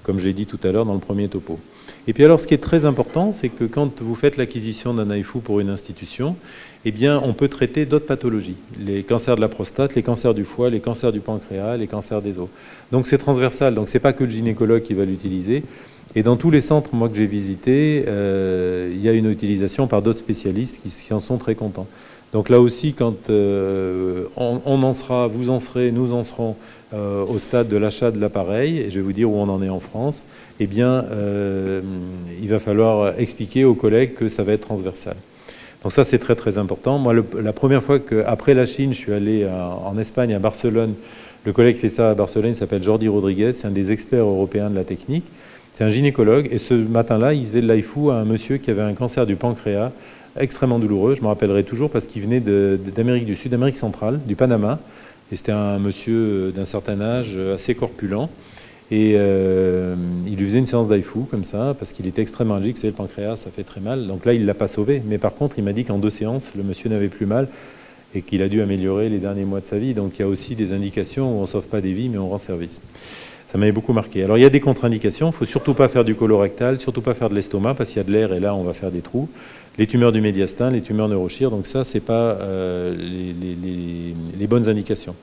comme je l'ai dit tout à l'heure dans le premier topo. Et puis alors, ce qui est très important, c'est que quand vous faites l'acquisition d'un HIFU pour une institution, eh bien, on peut traiter d'autres pathologies. Les cancers de la prostate, les cancers du foie, les cancers du pancréas, les cancers des os. Donc c'est transversal, donc c'est pas que le gynécologue qui va l'utiliser. Et dans tous les centres, moi, que j'ai visités, il y a une utilisation par d'autres spécialistes qui en sont très contents. Donc là aussi, quand on en sera, vous en serez, nous en serons au stade de l'achat de l'appareil, et je vais vous dire où on en est en France, eh bien, il va falloir expliquer aux collègues que ça va être transversal. Donc ça, c'est très très important. Moi, la première fois qu'après la Chine, je suis allé en Espagne, à Barcelone, le collègue qui fait ça à Barcelone, il s'appelle Jordi Rodriguez, c'est un des experts européens de la technique. C'est un gynécologue, et ce matin-là, il faisait de l'HIFU à un monsieur qui avait un cancer du pancréas extrêmement douloureux, je me rappellerai toujours, parce qu'il venait d'Amérique du Sud, d'Amérique centrale, du Panama, et c'était un monsieur d'un certain âge, assez corpulent, et il lui faisait une séance d'HIFU comme ça, parce qu'il était extrêmement allergique, vous savez, le pancréas, ça fait très mal, donc là, il ne l'a pas sauvé, mais par contre, il m'a dit qu'en 2 séances, le monsieur n'avait plus mal, et qu'il a dû améliorer les derniers mois de sa vie, donc il y a aussi des indications où on ne sauve pas des vies, mais on rend service. Ça m'avait beaucoup marqué. Alors il y a des contre-indications, il ne faut surtout pas faire du colorectal, surtout pas faire de l'estomac, parce qu'il y a de l'air et là on va faire des trous. Les tumeurs du médiastin, les tumeurs neurochires, donc ça, ce n'est pas les bonnes indications.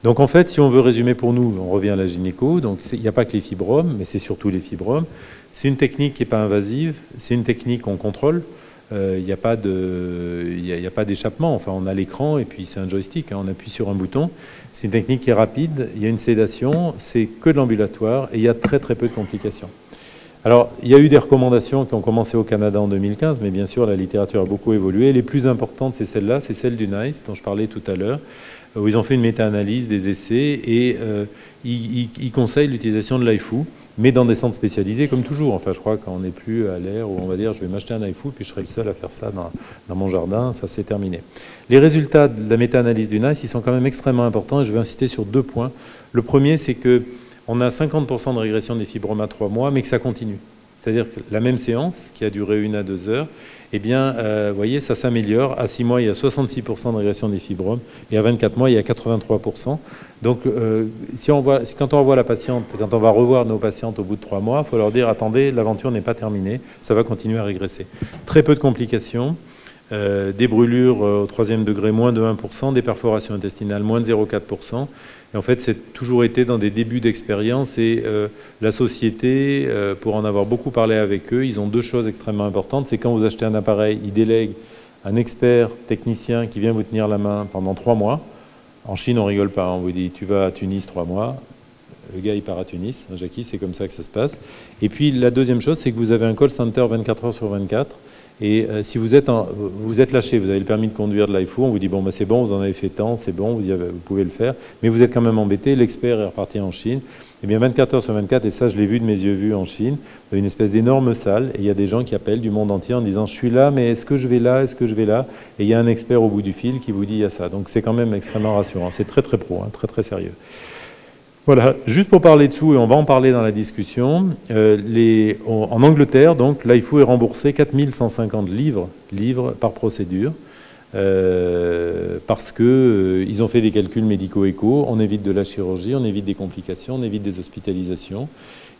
Donc en fait, si on veut résumer pour nous, on revient à la gynéco, donc il n'y a pas que les fibromes, mais c'est surtout les fibromes. C'est une technique qui n'est pas invasive, c'est une technique qu'on contrôle. Il n'y a pas d'échappement, enfin on a l'écran et puis c'est un joystick, hein, on appuie sur un bouton. C'est une technique qui est rapide, il y a une sédation, c'est que de l'ambulatoire et il y a très très peu de complications. Alors il y a eu des recommandations qui ont commencé au Canada en 2015, mais bien sûr la littérature a beaucoup évolué. Les plus importantes c'est celle-là, c'est celle du NICE dont je parlais tout à l'heure, où ils ont fait une méta-analyse des essais et ils conseillent l'utilisation de l'HIFU, mais dans des centres spécialisés comme toujours. Enfin, je crois qu'on n'est plus à l'ère où on va dire je vais m'acheter un HIFU puis je serai le seul à faire ça dans mon jardin, ça c'est terminé. Les résultats de la méta-analyse du NICE, ils sont quand même extrêmement importants et je vais insister sur 2 points. Le premier, c'est qu'on a 50% de régression des fibromes à 3 mois, mais que ça continue. C'est-à-dire que la même séance, qui a duré 1 à 2 heures, eh bien, vous voyez, ça s'améliore. À 6 mois, il y a 66% de régression des fibromes, et à 24 mois, il y a 83%. Donc, quand on revoit la patiente, quand on va revoir nos patientes au bout de 3 mois, il faut leur dire, attendez, l'aventure n'est pas terminée, ça va continuer à régresser. Très peu de complications, des brûlures au 3e degré, moins de 1%, des perforations intestinales, moins de 0,4%. Et en fait, c'est toujours été dans des débuts d'expérience et la société, pour en avoir beaucoup parlé avec eux, ils ont 2 choses extrêmement importantes. C'est quand vous achetez un appareil, ils délèguent un expert technicien qui vient vous tenir la main pendant 3 mois. En Chine, on rigole pas. On vous dit, tu vas à Tunis 3 mois. Le gars, il part à Tunis. Jackie, c'est comme ça que ça se passe. Et puis, la deuxième chose, c'est que vous avez un call center 24 heures sur 24. Et si vous êtes lâché, vous avez le permis de conduire de l'HIFU, on vous dit bon, bah, c'est bon, vous en avez fait tant, c'est bon, vous pouvez le faire, mais vous êtes quand même embêté, l'expert est reparti en Chine. Eh bien 24 heures sur 24, et ça je l'ai vu de mes yeux vus en Chine, une espèce d'énorme salle, et il y a des gens qui appellent du monde entier en disant je suis là, mais est-ce que je vais là, est-ce que je vais là? Et il y a un expert au bout du fil qui vous dit il y a ça. Donc c'est quand même extrêmement rassurant, c'est très très pro, hein, très très sérieux. Voilà, juste pour parler dessous, et on va en parler dans la discussion, en Angleterre, donc, l'HIFU est remboursé 4150 livres par procédure, parce qu'ils ont fait des calculs médico-éco, on évite de la chirurgie, on évite des complications, on évite des hospitalisations,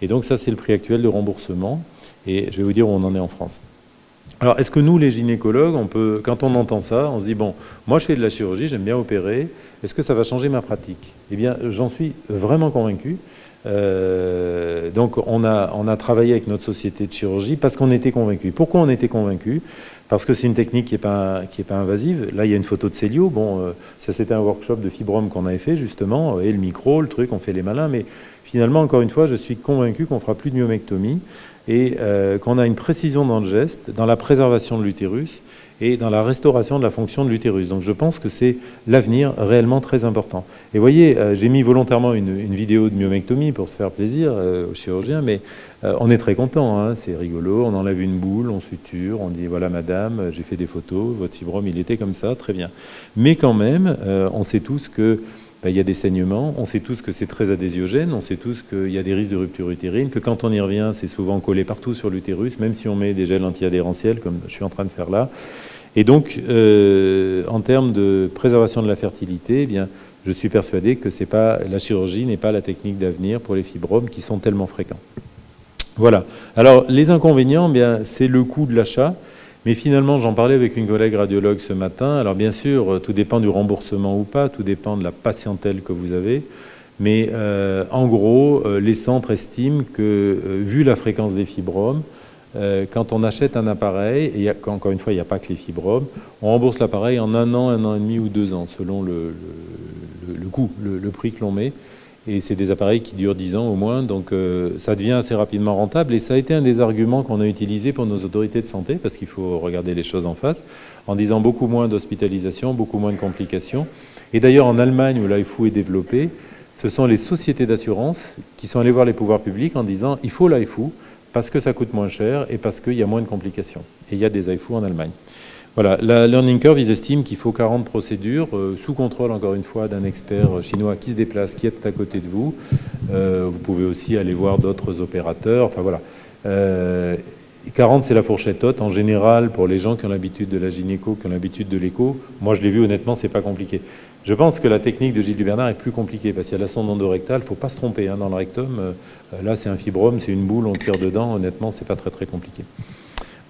et donc ça c'est le prix actuel de remboursement, et je vais vous dire où on en est en France. Alors, est-ce que nous, les gynécologues, quand on entend ça, on se dit, bon, moi je fais de la chirurgie, j'aime bien opérer, est-ce que ça va changer ma pratique? Eh bien, j'en suis vraiment convaincu. Donc, on a travaillé avec notre société de chirurgie parce qu'on était convaincus. Pourquoi on était convaincus? Parce que c'est une technique qui est pas invasive. Là, il y a une photo de Célio. Bon, ça, c'était un workshop de fibrome qu'on avait fait, justement, et le micro, le truc, on fait les malins, mais finalement, encore une fois, je suis convaincu qu'on fera plus de myomectomie et qu'on a une précision dans le geste, dans la préservation de l'utérus et dans la restauration de la fonction de l'utérus. Donc je pense que c'est l'avenir réellement très important. Et vous voyez, j'ai mis volontairement une vidéo de myomectomie pour se faire plaisir aux chirurgiens, mais on est très content, hein, c'est rigolo, on enlève une boule, on suture, on dit voilà madame, j'ai fait des photos, votre fibrome il était comme ça, très bien. Mais quand même, on sait tous que il y a des saignements, on sait tous que c'est très adhésiogène, on sait tous qu'il y a des risques de rupture utérine, que quand on y revient, c'est souvent collé partout sur l'utérus, même si on met des gels anti-adhérentiels, comme je suis en train de faire là. Et donc, en termes de préservation de la fertilité, eh bien, je suis persuadé que la chirurgie n'est pas la technique d'avenir pour les fibromes qui sont tellement fréquents. Voilà. Alors, les inconvénients, bien, c'est le coût de l'achat. Mais finalement, j'en parlais avec une collègue radiologue ce matin. Alors, bien sûr, tout dépend du remboursement ou pas, tout dépend de la patientèle que vous avez. Mais en gros, les centres estiment que, vu la fréquence des fibromes, quand on achète un appareil, et encore une fois, il n'y a pas que les fibromes, on rembourse l'appareil en 1 an et demi ou 2 ans, selon le coût, le prix que l'on met. Et c'est des appareils qui durent 10 ans au moins, donc ça devient assez rapidement rentable. Et ça a été un des arguments qu'on a utilisé pour nos autorités de santé, parce qu'il faut regarder les choses en face, en disant beaucoup moins d'hospitalisation, beaucoup moins de complications. Et d'ailleurs, en Allemagne, où l'AIFU est développé, ce sont les sociétés d'assurance qui sont allées voir les pouvoirs publics en disant il faut l'AIFU parce que ça coûte moins cher et parce qu'il y a moins de complications. Et il y a des AIFU en Allemagne. Voilà, la learning curve, ils estiment qu'il faut 40 procédures, sous contrôle, encore une fois, d'un expert chinois qui se déplace, qui est à côté de vous. Vous pouvez aussi aller voir d'autres opérateurs. Enfin voilà. 40, c'est la fourchette haute. En général, pour les gens qui ont l'habitude de la gynéco, qui ont l'habitude de l'écho, moi je l'ai vu, honnêtement, c'est pas compliqué. Je pense que la technique de Gilles Dubernard est plus compliquée, parce qu'il y a la sonde endorectale, il ne faut pas se tromper hein, dans le rectum. Là, c'est un fibrome, c'est une boule, on tire dedans. Honnêtement, c'est pas très très compliqué.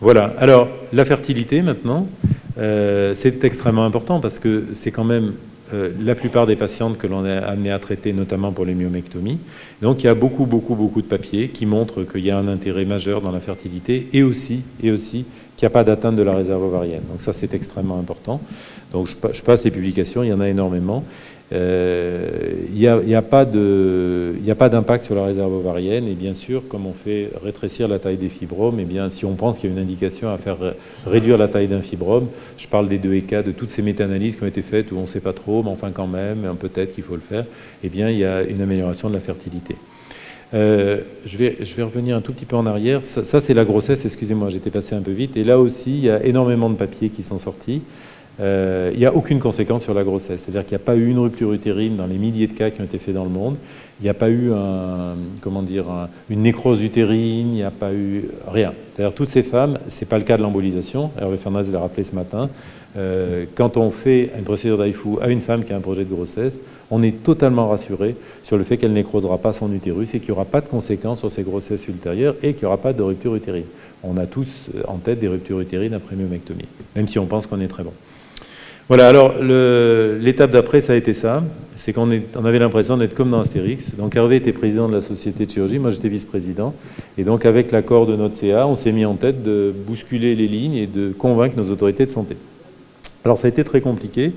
Voilà. Alors, la fertilité, maintenant, c'est extrêmement important, parce que c'est quand même la plupart des patientes que l'on est amené à traiter, notamment pour les myomectomies. Donc il y a beaucoup de papiers qui montrent qu'il y a un intérêt majeur dans la fertilité et aussi qu'il n'y a pas d'atteinte de la réserve ovarienne. Donc ça, c'est extrêmement important. Donc je passe les publications, il y en a énormément. Il n'y a pas d'impact sur la réserve ovarienne et bien sûr, comme on fait rétrécir la taille des fibromes, et bien si on pense qu'il y a une indication à faire réduire la taille d'un fibrome, je parle des 2 EK, de toutes ces méta-analyses qui ont été faites où on ne sait pas trop, mais enfin quand même, peut-être qu'il faut le faire, et bien il y a une amélioration de la fertilité. Je vais revenir un tout petit peu en arrière. Ça c'est la grossesse, excusez-moi, j'étais passé un peu vite, et là aussi il y a énormément de papiers qui sont sortis. Il n'y a aucune conséquence sur la grossesse. C'est-à-dire qu'il n'y a pas eu une rupture utérine dans les milliers de cas qui ont été faits dans le monde. Il n'y a pas eu une nécrose utérine, il n'y a pas eu rien. C'est-à-dire toutes ces femmes, ce n'est pas le cas de l'embolisation. Hervé Fernandez l'a rappelé ce matin. Quand on fait une procédure d'AIFU à une femme qui a un projet de grossesse, on est totalement rassuré sur le fait qu'elle nécrosera pas son utérus et qu'il n'y aura pas de conséquences sur ses grossesses ultérieures et qu'il n'y aura pas de rupture utérine. On a tous en tête des ruptures utérines après myomectomie, même si on pense qu'on est très bon. Voilà, alors l'étape d'après, ça a été ça. C'est qu'on avait l'impression d'être comme dans Astérix. Donc Hervé était président de la société de chirurgie, moi j'étais vice-président. Et donc avec l'accord de notre CA, on s'est mis en tête de bousculer les lignes et de convaincre nos autorités de santé. Alors ça a été très compliqué.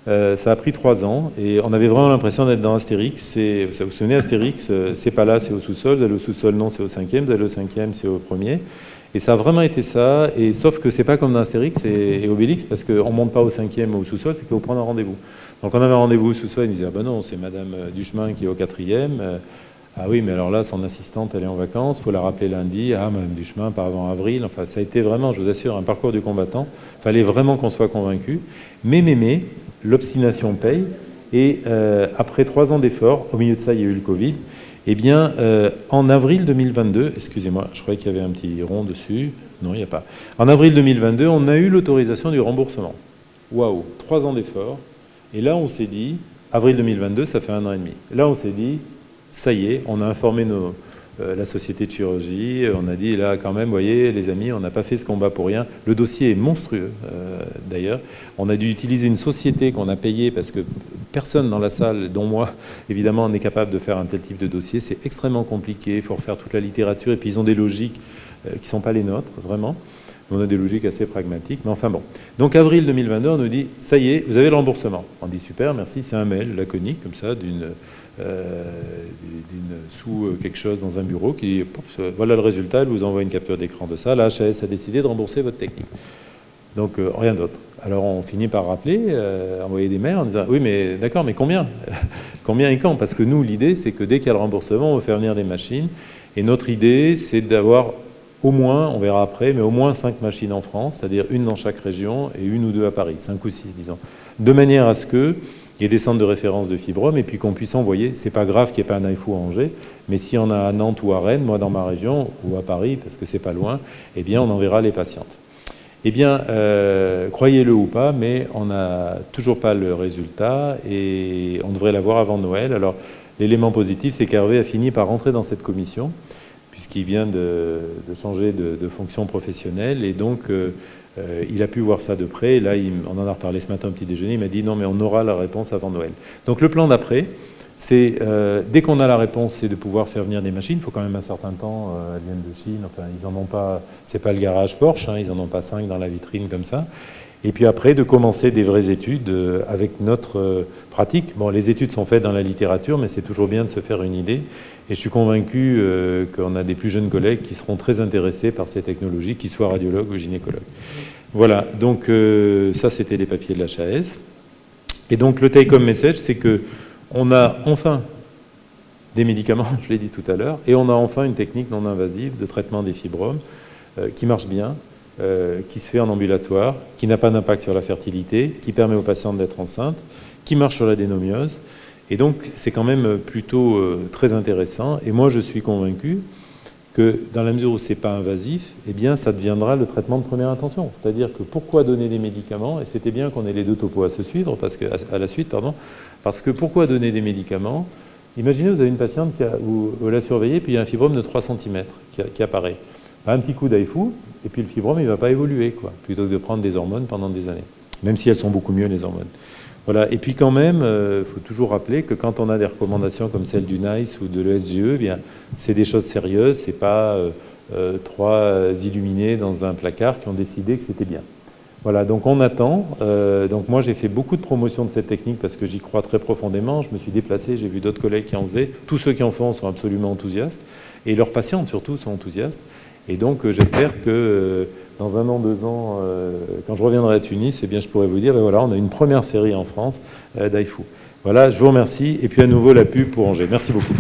Ça a pris 3 ans et on avait vraiment l'impression d'être dans Astérix. Vous vous souvenez, Astérix, c'est pas là, c'est au sous-sol. Vous allez au sous-sol, non, c'est au 5e. Vous allez au 5e, c'est au 1er. Et ça a vraiment été ça, et sauf que c'est pas comme dans Astérix et Obélix, parce qu'on ne monte pas au 5e ou au sous-sol, c'est qu'il faut prendre un rendez-vous. Donc on avait un rendez-vous au sous-sol, il disait ah ben non, c'est Madame Duchemin qui est au 4e. Ah oui, mais alors là, son assistante, elle est en vacances, il faut la rappeler lundi. Ah, Madame Duchemin, pas avant avril. Enfin, ça a été vraiment, je vous assure, un parcours du combattant. Il fallait vraiment qu'on soit convaincu. Mais, l'obstination paye. Et après 3 ans d'efforts, au milieu de ça, il y a eu le Covid. Eh bien, en avril 2022, excusez-moi, je croyais qu'il y avait un petit rond dessus. Non, il n'y a pas. En avril 2022, on a eu l'autorisation du remboursement. Waouh, 3 ans d'efforts. Et là, on s'est dit, avril 2022, ça fait 1 an et demi. Là, on s'est dit, ça y est, on a informé la société de chirurgie, on a dit, là, quand même, vous voyez, les amis, on n'a pas fait ce combat pour rien. Le dossier est monstrueux, d'ailleurs. On a dû utiliser une société qu'on a payée parce que personne dans la salle, dont moi, évidemment, n'est capable de faire un tel type de dossier. C'est extrêmement compliqué, il faut refaire toute la littérature, et puis ils ont des logiques qui ne sont pas les nôtres, vraiment. On a des logiques assez pragmatiques, mais enfin bon. Donc avril 2022, on nous dit, ça y est, vous avez le remboursement. On dit, super, merci, c'est un mail laconique, comme ça, sous quelque chose dans un bureau, qui dit, voilà le résultat, elle vous envoie une capture d'écran de ça, la HAS a décidé de rembourser votre technique. Donc rien d'autre. Alors on finit par rappeler, envoyer des mails en disant oui mais d'accord, mais combien combien et quand? Parce que nous l'idée c'est que dès qu'il y a le remboursement on veut faire venir des machines et notre idée c'est d'avoir au moins, on verra après, mais au moins 5 machines en France, c'est-à-dire une dans chaque région et 1 ou 2 à Paris, 5 ou 6 disons, de manière à ce qu'il y ait des centres de référence de fibromes et puis qu'on puisse envoyer, c'est pas grave qu'il n'y ait pas un AIFU à Angers, mais s'il y en a à Nantes ou à Rennes, moi dans ma région, ou à Paris parce que c'est pas loin, eh bien on enverra les patientes. Eh bien, croyez-le ou pas, mais on n'a toujours pas le résultat et on devrait l'avoir avant Noël. Alors, l'élément positif, c'est qu'Hervé a fini par rentrer dans cette commission, puisqu'il vient de changer de fonction professionnelle. Et donc, il a pu voir ça de près. Et là, on en a reparlé ce matin au petit déjeuner. Il m'a dit non, mais on aura la réponse avant Noël. Donc, le plan d'après, c'est dès qu'on a la réponse, c'est de pouvoir faire venir des machines. Il faut quand même un certain temps. Elles viennent de Chine. Enfin, ils en ont pas. C'est pas le garage Porsche. Hein, ils en ont pas 5 dans la vitrine comme ça. Et puis après, de commencer des vraies études avec notre pratique. Bon, les études sont faites dans la littérature, mais c'est toujours bien de se faire une idée. Et je suis convaincu qu'on a des plus jeunes collègues qui seront très intéressés par ces technologies, qu'ils soient radiologues ou gynécologues. Voilà, donc ça, c'était les papiers de l'HAS. Et donc, le take-home message, c'est qu'on a enfin des médicaments, je l'ai dit tout à l'heure, et on a enfin une technique non invasive de traitement des fibromes qui marche bien, qui se fait en ambulatoire, qui n'a pas d'impact sur la fertilité, qui permet aux patientes d'être enceintes, qui marche sur l'adénomiose. Et donc, c'est quand même plutôt très intéressant. Et moi, je suis convaincu que dans la mesure où ce n'est pas invasif, eh bien, ça deviendra le traitement de première intention. C'est-à-dire que pourquoi donner des médicaments? Et c'était bien qu'on ait les deux topos à la suite, parce que pourquoi donner des médicaments? Imaginez, vous avez une patiente vous la surveillez, puis il y a un fibrome de 3 cm qui apparaît. Un petit coup d'AIFU, et puis le fibrome, il ne va pas évoluer, quoi, plutôt que de prendre des hormones pendant des années. Même si elles sont beaucoup mieux, les hormones. Voilà. Et puis quand même, il faut toujours rappeler que quand on a des recommandations comme celle du NICE ou de l'ESGE, eh bien, c'est des choses sérieuses, c'est pas 3 illuminés dans un placard qui ont décidé que c'était bien. Voilà, donc on attend. Donc moi, j'ai fait beaucoup de promotion de cette technique parce que j'y crois très profondément. Je me suis déplacé, j'ai vu d'autres collègues qui en faisaient. Tous ceux qui en font sont absolument enthousiastes. Et leurs patientes, surtout, sont enthousiastes. Et donc, j'espère que dans 1 an, 2 ans, quand je reviendrai à Tunis, eh bien, je pourrai vous dire, ben voilà, on a une première série en France d'AIFU. Voilà, je vous remercie. Et puis à nouveau, la pub pour Angers. Merci beaucoup.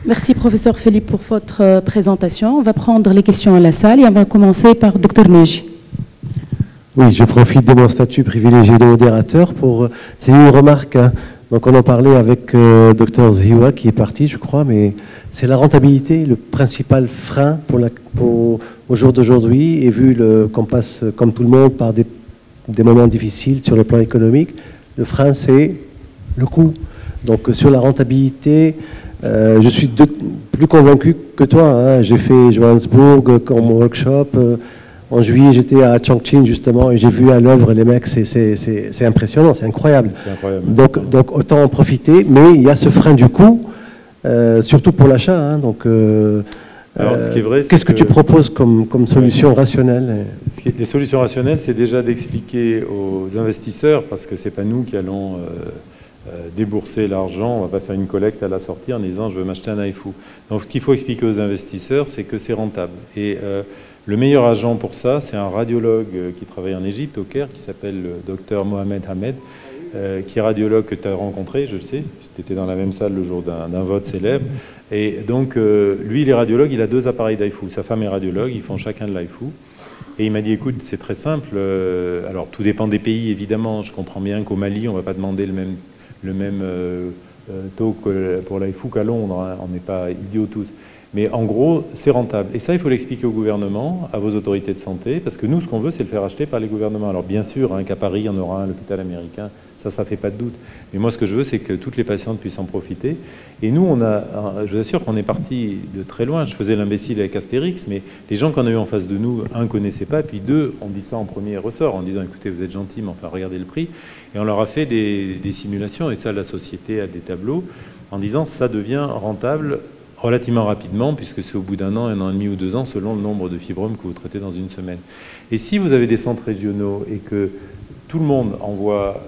Merci, professeur Philippe, pour votre présentation. On va prendre les questions à la salle et on va commencer par Dr Neji. Oui, je profite de mon statut privilégié de modérateur pour... C'est une remarque... Hein. Donc on en parlait avec Dr Ziwa qui est parti, je crois, mais c'est la rentabilité, le principal frein au jour d'aujourd'hui. Et vu qu'on passe, comme tout le monde, par des moments difficiles sur le plan économique, le frein, c'est le coût. Donc sur la rentabilité, je suis plus convaincu que toi. Hein. J'ai fait Johannesburg comme workshop. En juillet, j'étais à Chongqing justement et j'ai vu à l'œuvre les mecs, c'est impressionnant, c'est incroyable. Donc autant en profiter, mais il y a ce frein du coût, surtout pour l'achat. Hein, qu'est-ce que tu proposes comme solution rationnelle? Les solutions rationnelles, c'est déjà d'expliquer aux investisseurs, parce que c'est pas nous qui allons débourser l'argent, on va pas faire une collecte à la sortie en disant je veux m'acheter un AIFU. Donc ce qu'il faut expliquer aux investisseurs, c'est que c'est rentable. Et le meilleur agent pour ça, c'est un radiologue qui travaille en Égypte, au Caire, qui s'appelle le docteur Mohamed Hamed, qui est radiologue que tu as rencontré, je le sais, tu étais dans la même salle le jour d'un vote célèbre. Et donc, lui, il est radiologue, il a 2 appareils d'AIFU. Sa femme est radiologue, ils font chacun de l'AIFU. Et il m'a dit, écoute, c'est très simple. Alors, tout dépend des pays, évidemment. Je comprends bien qu'au Mali, on ne va pas demander le même taux pour l'AIFU qu'à Londres. Hein. On n'est pas idiots tous. Mais en gros, c'est rentable. Et ça, il faut l'expliquer au gouvernement, à vos autorités de santé, parce que nous, ce qu'on veut, c'est le faire acheter par les gouvernements. Alors bien sûr, hein, qu'à Paris, il y en aura un, l'hôpital américain, ça ne fait pas de doute. Mais moi, ce que je veux, c'est que toutes les patientes puissent en profiter. Et nous, je vous assure qu'on est parti de très loin. Je faisais l'imbécile avec Astérix, mais les gens qu'on a eu en face de nous, 1, ne connaissaient pas, puis 2, on dit ça en premier ressort, en disant, écoutez, vous êtes gentils, mais enfin, regardez le prix. Et on leur a fait des simulations, et ça, la société a des tableaux, en disant, ça devient rentable relativement rapidement, puisque c'est au bout d'1 an, 1 an et demi ou 2 ans, selon le nombre de fibromes que vous traitez dans une semaine. Et si vous avez des centres régionaux et que tout le monde envoie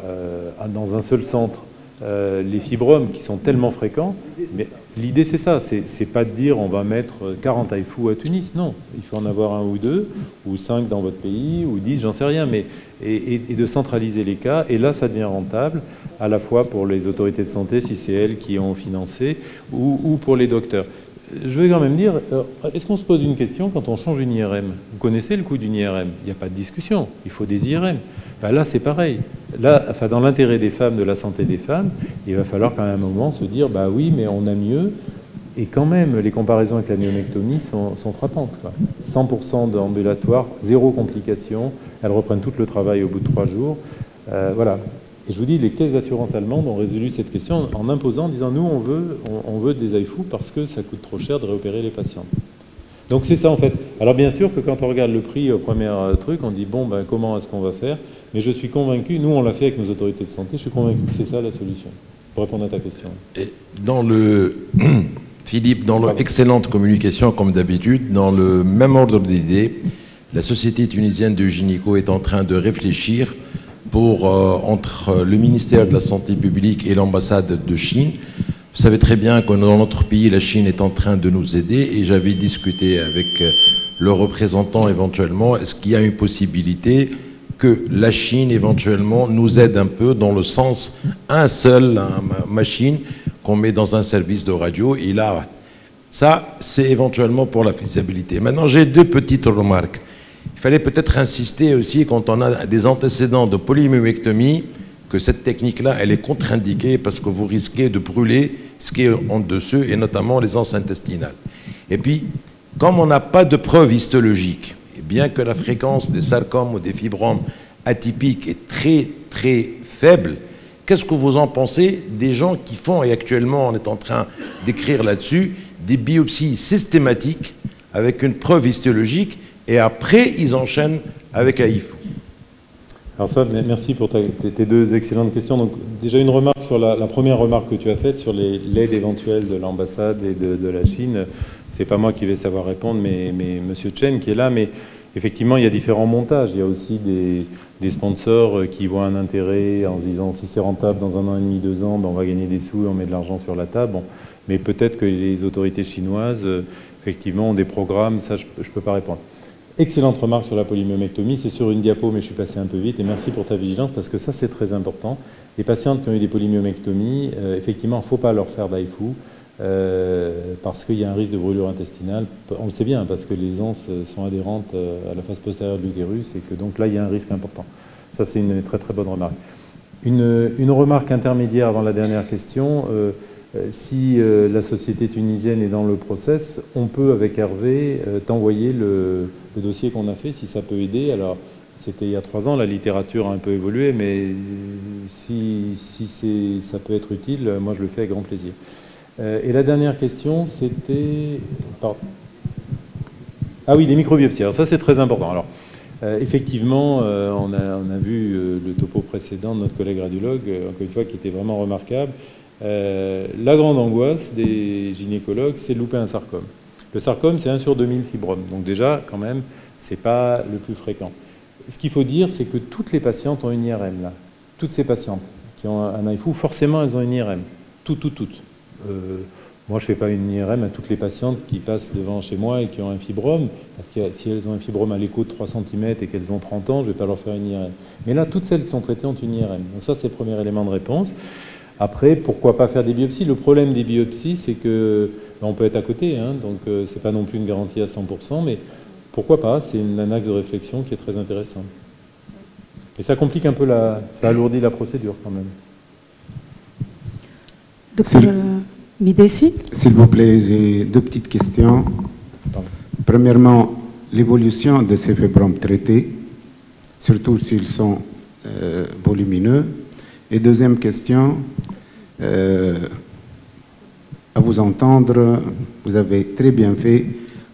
dans un seul centre les fibromes qui sont tellement fréquents, mais l'idée c'est ça, c'est pas de dire on va mettre 40 AIFU à Tunis, non, il faut en avoir 1 ou 2, ou 5 dans votre pays, ou 10, j'en sais rien, mais et de centraliser les cas, et là ça devient rentable, à la fois pour les autorités de santé, si c'est elles qui ont financé, ou pour les docteurs. Je vais quand même dire, est-ce qu'on se pose une question quand on change une IRM? Vous connaissez le coût d'une IRM? Il n'y a pas de discussion, il faut des IRM. Ben là, c'est pareil. Là, enfin, dans l'intérêt des femmes, de la santé des femmes, il va falloir quand même un moment se dire, bah oui, mais on a mieux. Et quand même, les comparaisons avec la myomectomie sont frappantes, quoi. 100% d'ambulatoire, 0 complication. Elles reprennent tout le travail au bout de 3 jours. Voilà. Et je vous dis, les caisses d'assurance allemandes ont résolu cette question en imposant, en disant, nous, on veut des AIFU parce que ça coûte trop cher de réopérer les patients. Donc c'est ça en fait. Alors bien sûr que quand on regarde le prix au premier truc, on dit, bon, ben, comment est-ce qu'on va faire? Mais je suis convaincu, nous on l'a fait avec nos autorités de santé, je suis convaincu que c'est ça la solution, pour répondre à ta question. Et dans Philippe, dans l'excellente communication comme d'habitude, dans le même ordre d'idées, la Société tunisienne de gynéco est en train de réfléchir entre le ministère de la Santé publique et l'ambassade de Chine. Vous savez très bien que dans notre pays, la Chine est en train de nous aider et j'avais discuté avec le représentant éventuellement, est-ce qu'il y a une possibilité que la Chine éventuellement nous aide un peu dans le sens machine qu'on met dans un service de radio et là, ça c'est éventuellement pour la faisabilité. Maintenant j'ai deux petites remarques. Il fallait peut-être insister aussi quand on a des antécédents de polymyomectomie que cette technique-là, elle est contre-indiquée parce que vous risquez de brûler ce qui est en dessous et notamment les anses intestinales. Et puis, comme on n'a pas de preuves histologiques, et bien que la fréquence des sarcomes ou des fibromes atypiques est très très faible, qu'est-ce que vous en pensez des gens qui font, et actuellement on est en train d'écrire là-dessus, des biopsies systématiques avec une preuve histologique et après ils enchaînent avec AIFU? Alors ça, merci pour tes deux excellentes questions. Donc déjà une remarque sur la première remarque que tu as faite sur l'aide éventuelle de l'ambassade et de la Chine. C'est pas moi qui vais savoir répondre, mais Monsieur Chen qui est là. Mais effectivement, il y a différents montages. Il y a aussi des sponsors qui voient un intérêt en se disant si c'est rentable dans 1 an et demi, 2 ans, ben on va gagner des sous et on met de l'argent sur la table. Bon. Mais peut-être que les autorités chinoises, effectivement, ont des programmes. Ça, je peux pas répondre. Excellente remarque sur la polymyomectomie, c'est sur une diapo mais je suis passé un peu vite et merci pour ta vigilance parce que ça c'est très important. Les patientes qui ont eu des polymyomectomies, effectivement il ne faut pas leur faire d'AIFU parce qu'il y a un risque de brûlure intestinale, on le sait bien parce que les anses sont adhérentes à la face postérieure de l'utérus et que donc là il y a un risque important. Ça c'est une très très bonne remarque. Une remarque intermédiaire avant la dernière question. Si la société tunisienne est dans le process, on peut avec Hervé t'envoyer le dossier qu'on a fait, si ça peut aider. Alors, c'était il y a 3 ans, la littérature a un peu évolué, mais si ça peut être utile, moi je le fais avec grand plaisir. Et la dernière question, c'était... Ah oui, les microbiopsies. Alors ça, c'est très important. Alors, effectivement, on a vu le topo précédent de notre collègue radiologue, encore une fois, qui était vraiment remarquable. La grande angoisse des gynécologues, c'est de louper un sarcome. Le sarcome, c'est 1 sur 2000 fibromes. Donc déjà, quand même, c'est pas le plus fréquent. Ce qu'il faut dire, c'est que toutes les patientes ont une IRM, là. Toutes ces patientes qui ont un AIFU, forcément, elles ont une IRM. Toutes. Moi, je ne fais pas une IRM à toutes les patientes qui passent devant chez moi et qui ont un fibrome, parce que si elles ont un fibrome à l'écho de 3 cm et qu'elles ont 30 ans, je ne vais pas leur faire une IRM. Mais là, toutes celles qui sont traitées ont une IRM. Donc ça, c'est le premier élément de réponse. Après, pourquoi pas faire des biopsies? Le problème des biopsies, c'est que on peut être à côté, hein, donc c'est pas non plus une garantie à 100%, mais pourquoi pas? C'est un axe de réflexion qui est très intéressant. Et ça complique un peu ça alourdit la procédure quand même. Docteur Bidessi? S'il vous plaît, j'ai 2 petites questions. Pardon. Premièrement, l'évolution de ces fibromes traités, surtout s'ils sont volumineux. Et deuxième question, à vous entendre, vous avez très bien fait.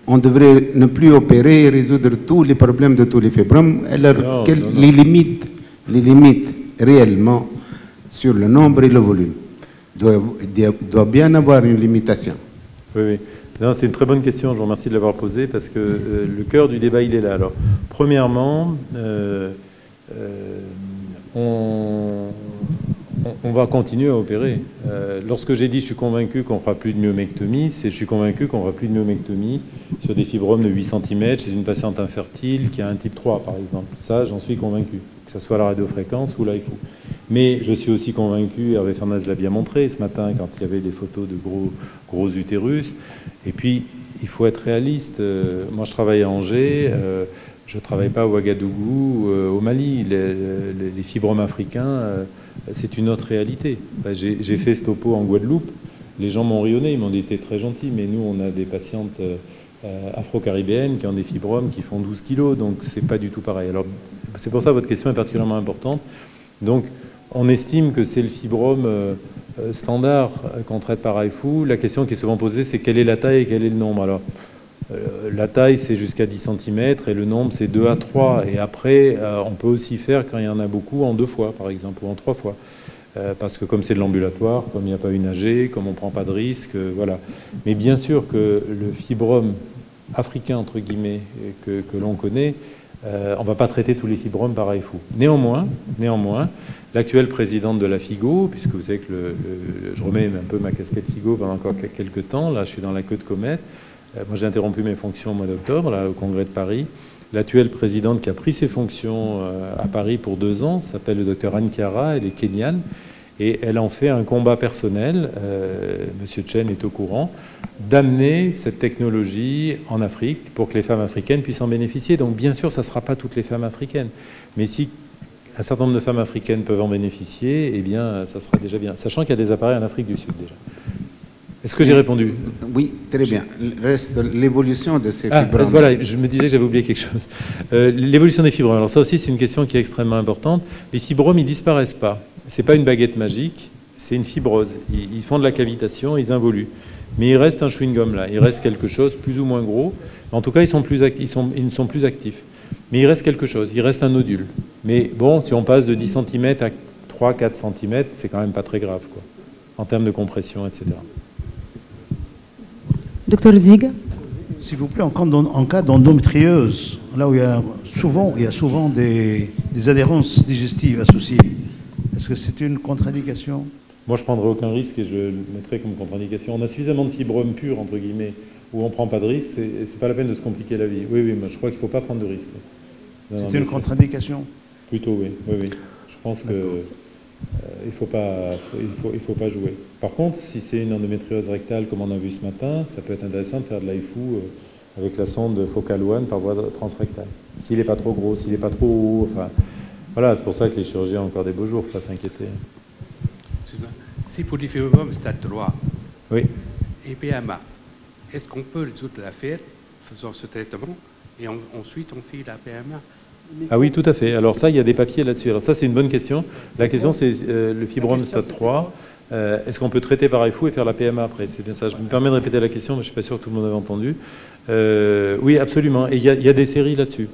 On devrait ne plus opérer et résoudre tous les problèmes de tous les fibromes. Alors, les limites réellement sur le nombre et le volume doit bien avoir une limitation. Oui. Non, c'est une très bonne question, je vous remercie de l'avoir posée parce que le cœur du débat il est là. Alors, premièrement, on va continuer à opérer. Lorsque j'ai dit je suis convaincu qu'on ne fera plus de myomectomie, c'est je suis convaincu qu'on ne fera plus de myomectomie sur des fibromes de 8 cm chez une patiente infertile qui a un type 3 par exemple. Ça, j'en suis convaincu, que ce soit la radiofréquence ou l'AIFU. Mais je suis aussi convaincu, Hervé Fernandez l'a bien montré ce matin quand il y avait des photos de gros utérus. Et puis, il faut être réaliste. Moi, je travaille à Angers. Je ne travaille pas à Ouagadougou, au Mali. Les fibromes africains, c'est une autre réalité. J'ai fait ce topo en Guadeloupe. Les gens m'ont rayonné, ils m'ont dit t'es très gentil, mais nous, on a des patientes afro-caribéennes qui ont des fibromes qui font 12 kilos, donc c'est pas du tout pareil. Alors, c'est pour ça que votre question est particulièrement importante. Donc, on estime que c'est le fibrome standard qu'on traite par HIFU. La question qui est souvent posée, c'est quelle est la taille et quel est le nombre. Alors, la taille, c'est jusqu'à 10 cm et le nombre, c'est 2 à 3. Et après, on peut aussi faire, quand il y en a beaucoup, en 2 fois, par exemple, ou en 3 fois. Parce que comme c'est de l'ambulatoire, comme il n'y a pas une AG, comme on ne prend pas de risque, voilà. Mais bien sûr que le fibrome africain, entre guillemets, que l'on connaît, on ne va pas traiter tous les fibromes par HIFU. Néanmoins, l'actuelle présidente de la FIGO, puisque vous savez que je remets un peu ma casquette FIGO pendant encore quelques temps, là je suis dans la queue de comète, moi j'ai interrompu mes fonctions au mois d'octobre, là au Congrès de Paris. L'actuelle présidente qui a pris ses fonctions à Paris pour 2 ans s'appelle le docteur Anne Chiara, elle est kenyane, et elle en fait un combat personnel, Monsieur Chen est au courant, d'amener cette technologie en Afrique pour que les femmes africaines puissent en bénéficier. Donc bien sûr, ça ne sera pas toutes les femmes africaines, mais si un certain nombre de femmes africaines peuvent en bénéficier, eh bien, ça sera déjà bien, sachant qu'il y a des appareils en Afrique du Sud déjà. Est-ce que j'ai répondu? Oui, très bien. Reste l'évolution de ces fibromes. Voilà, je me disais que j'avais oublié quelque chose. L'évolution des fibromes. Alors ça aussi, c'est une question qui est extrêmement importante. Les fibromes, ils ne disparaissent pas. Ce n'est pas une baguette magique, c'est une fibrose. Ils font de la cavitation, ils involuent. Mais il reste un chewing-gum là, il reste quelque chose plus ou moins gros. En tout cas, ils ne sont plus actifs. Mais il reste quelque chose, il reste un nodule. Mais bon, si on passe de 10 cm à 3-4 cm, c'est quand même pas très grave, quoi, en termes de compression, etc. Docteur Zig. S'il vous plaît, en cas d'endométriose, là où il y a souvent des adhérences digestives associées, est-ce que c'est une contre-indication? Moi, je ne prendrai aucun risque et je le mettrai comme contre-indication. On a suffisamment de fibromes purs, entre guillemets, où on ne prend pas de risque, c'est pas la peine de se compliquer la vie. Oui, moi, je crois qu'il ne faut pas prendre de risque. C'est une contre-indication? Plutôt, oui. Je pense qu'il ne faut pas jouer. Par contre, si c'est une endométriose rectale, comme on a vu ce matin, ça peut être intéressant de faire de l'HIFU avec la sonde Focal One par voie transrectale. S'il n'est pas trop gros, s'il n'est pas trop haut, enfin... Voilà, c'est pour ça que les chirurgiens ont encore des beaux jours, il ne faut pas s'inquiéter. Si pour les fibromes stade 3 oui. et PMA, est-ce qu'on peut résoudre l'affaire faisant ce traitement et ensuite on fait la PMA? Ah oui, tout à fait. Alors ça, il y a des papiers là-dessus. Alors ça, c'est une bonne question. La question, c'est le fibrome stade 3. Est-ce qu'on peut traiter par HIFU et faire la PMA après? C'est bien ça. Je me permets de répéter la question, mais je ne suis pas sûr que tout le monde avait entendu. Oui, absolument. Et il y a des séries là-dessus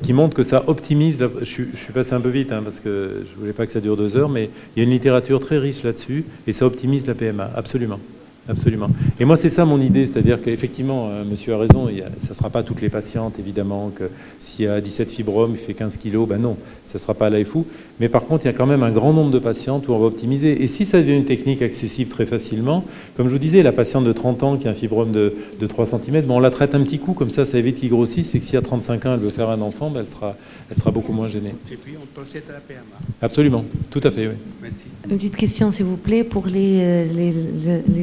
qui montrent que ça optimise... Je suis passé un peu vite, parce que je ne voulais pas que ça dure 2 heures, mais il y a une littérature très riche là-dessus, et ça optimise la PMA, absolument. Absolument. Et moi, c'est ça mon idée, c'est-à-dire qu'effectivement, monsieur a raison, ça ne sera pas toutes les patientes, évidemment, que s'il y a 17 fibromes, il fait 15 kilos, ben non, ça ne sera pas à l'HIFU. Mais par contre, il y a quand même un grand nombre de patientes où on va optimiser. Et si ça devient une technique accessible très facilement, comme je vous disais, la patiente de 30 ans qui a un fibrome de 3 cm, on la traite un petit coup, comme ça évite qu'il grossisse, et que si à 35 ans, elle veut faire un enfant, ben elle sera beaucoup moins gênée. Et puis, on procède à la PMA. Absolument, tout à fait, oui. Merci. Une petite question, s'il vous plaît, pour les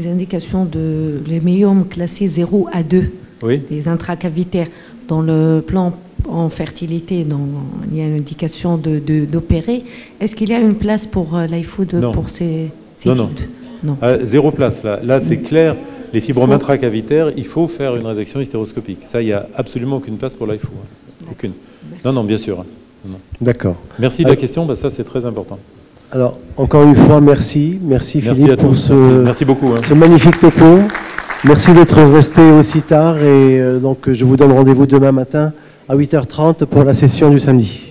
indications de les myomes classés 0 à 2, oui. Les intracavitaires. Dans le plan en fertilité, il y a une indication d'opérer. Est-ce qu'il y a une place pour l'HIFU pour ces types? Non. 0 place, là. Là, c'est clair. Les fibromes intracavitaires, il faut faire une résection hystéroscopique. Ça, il n'y a absolument aucune place pour l'HIFU. Aucune. Merci. Non, bien sûr. D'accord. Merci de la question, ça, c'est très important. Alors, encore une fois, merci Philippe pour merci beaucoup, ce magnifique topo. Merci d'être resté aussi tard et donc je vous donne rendez-vous demain matin à 8h30 pour la session du samedi.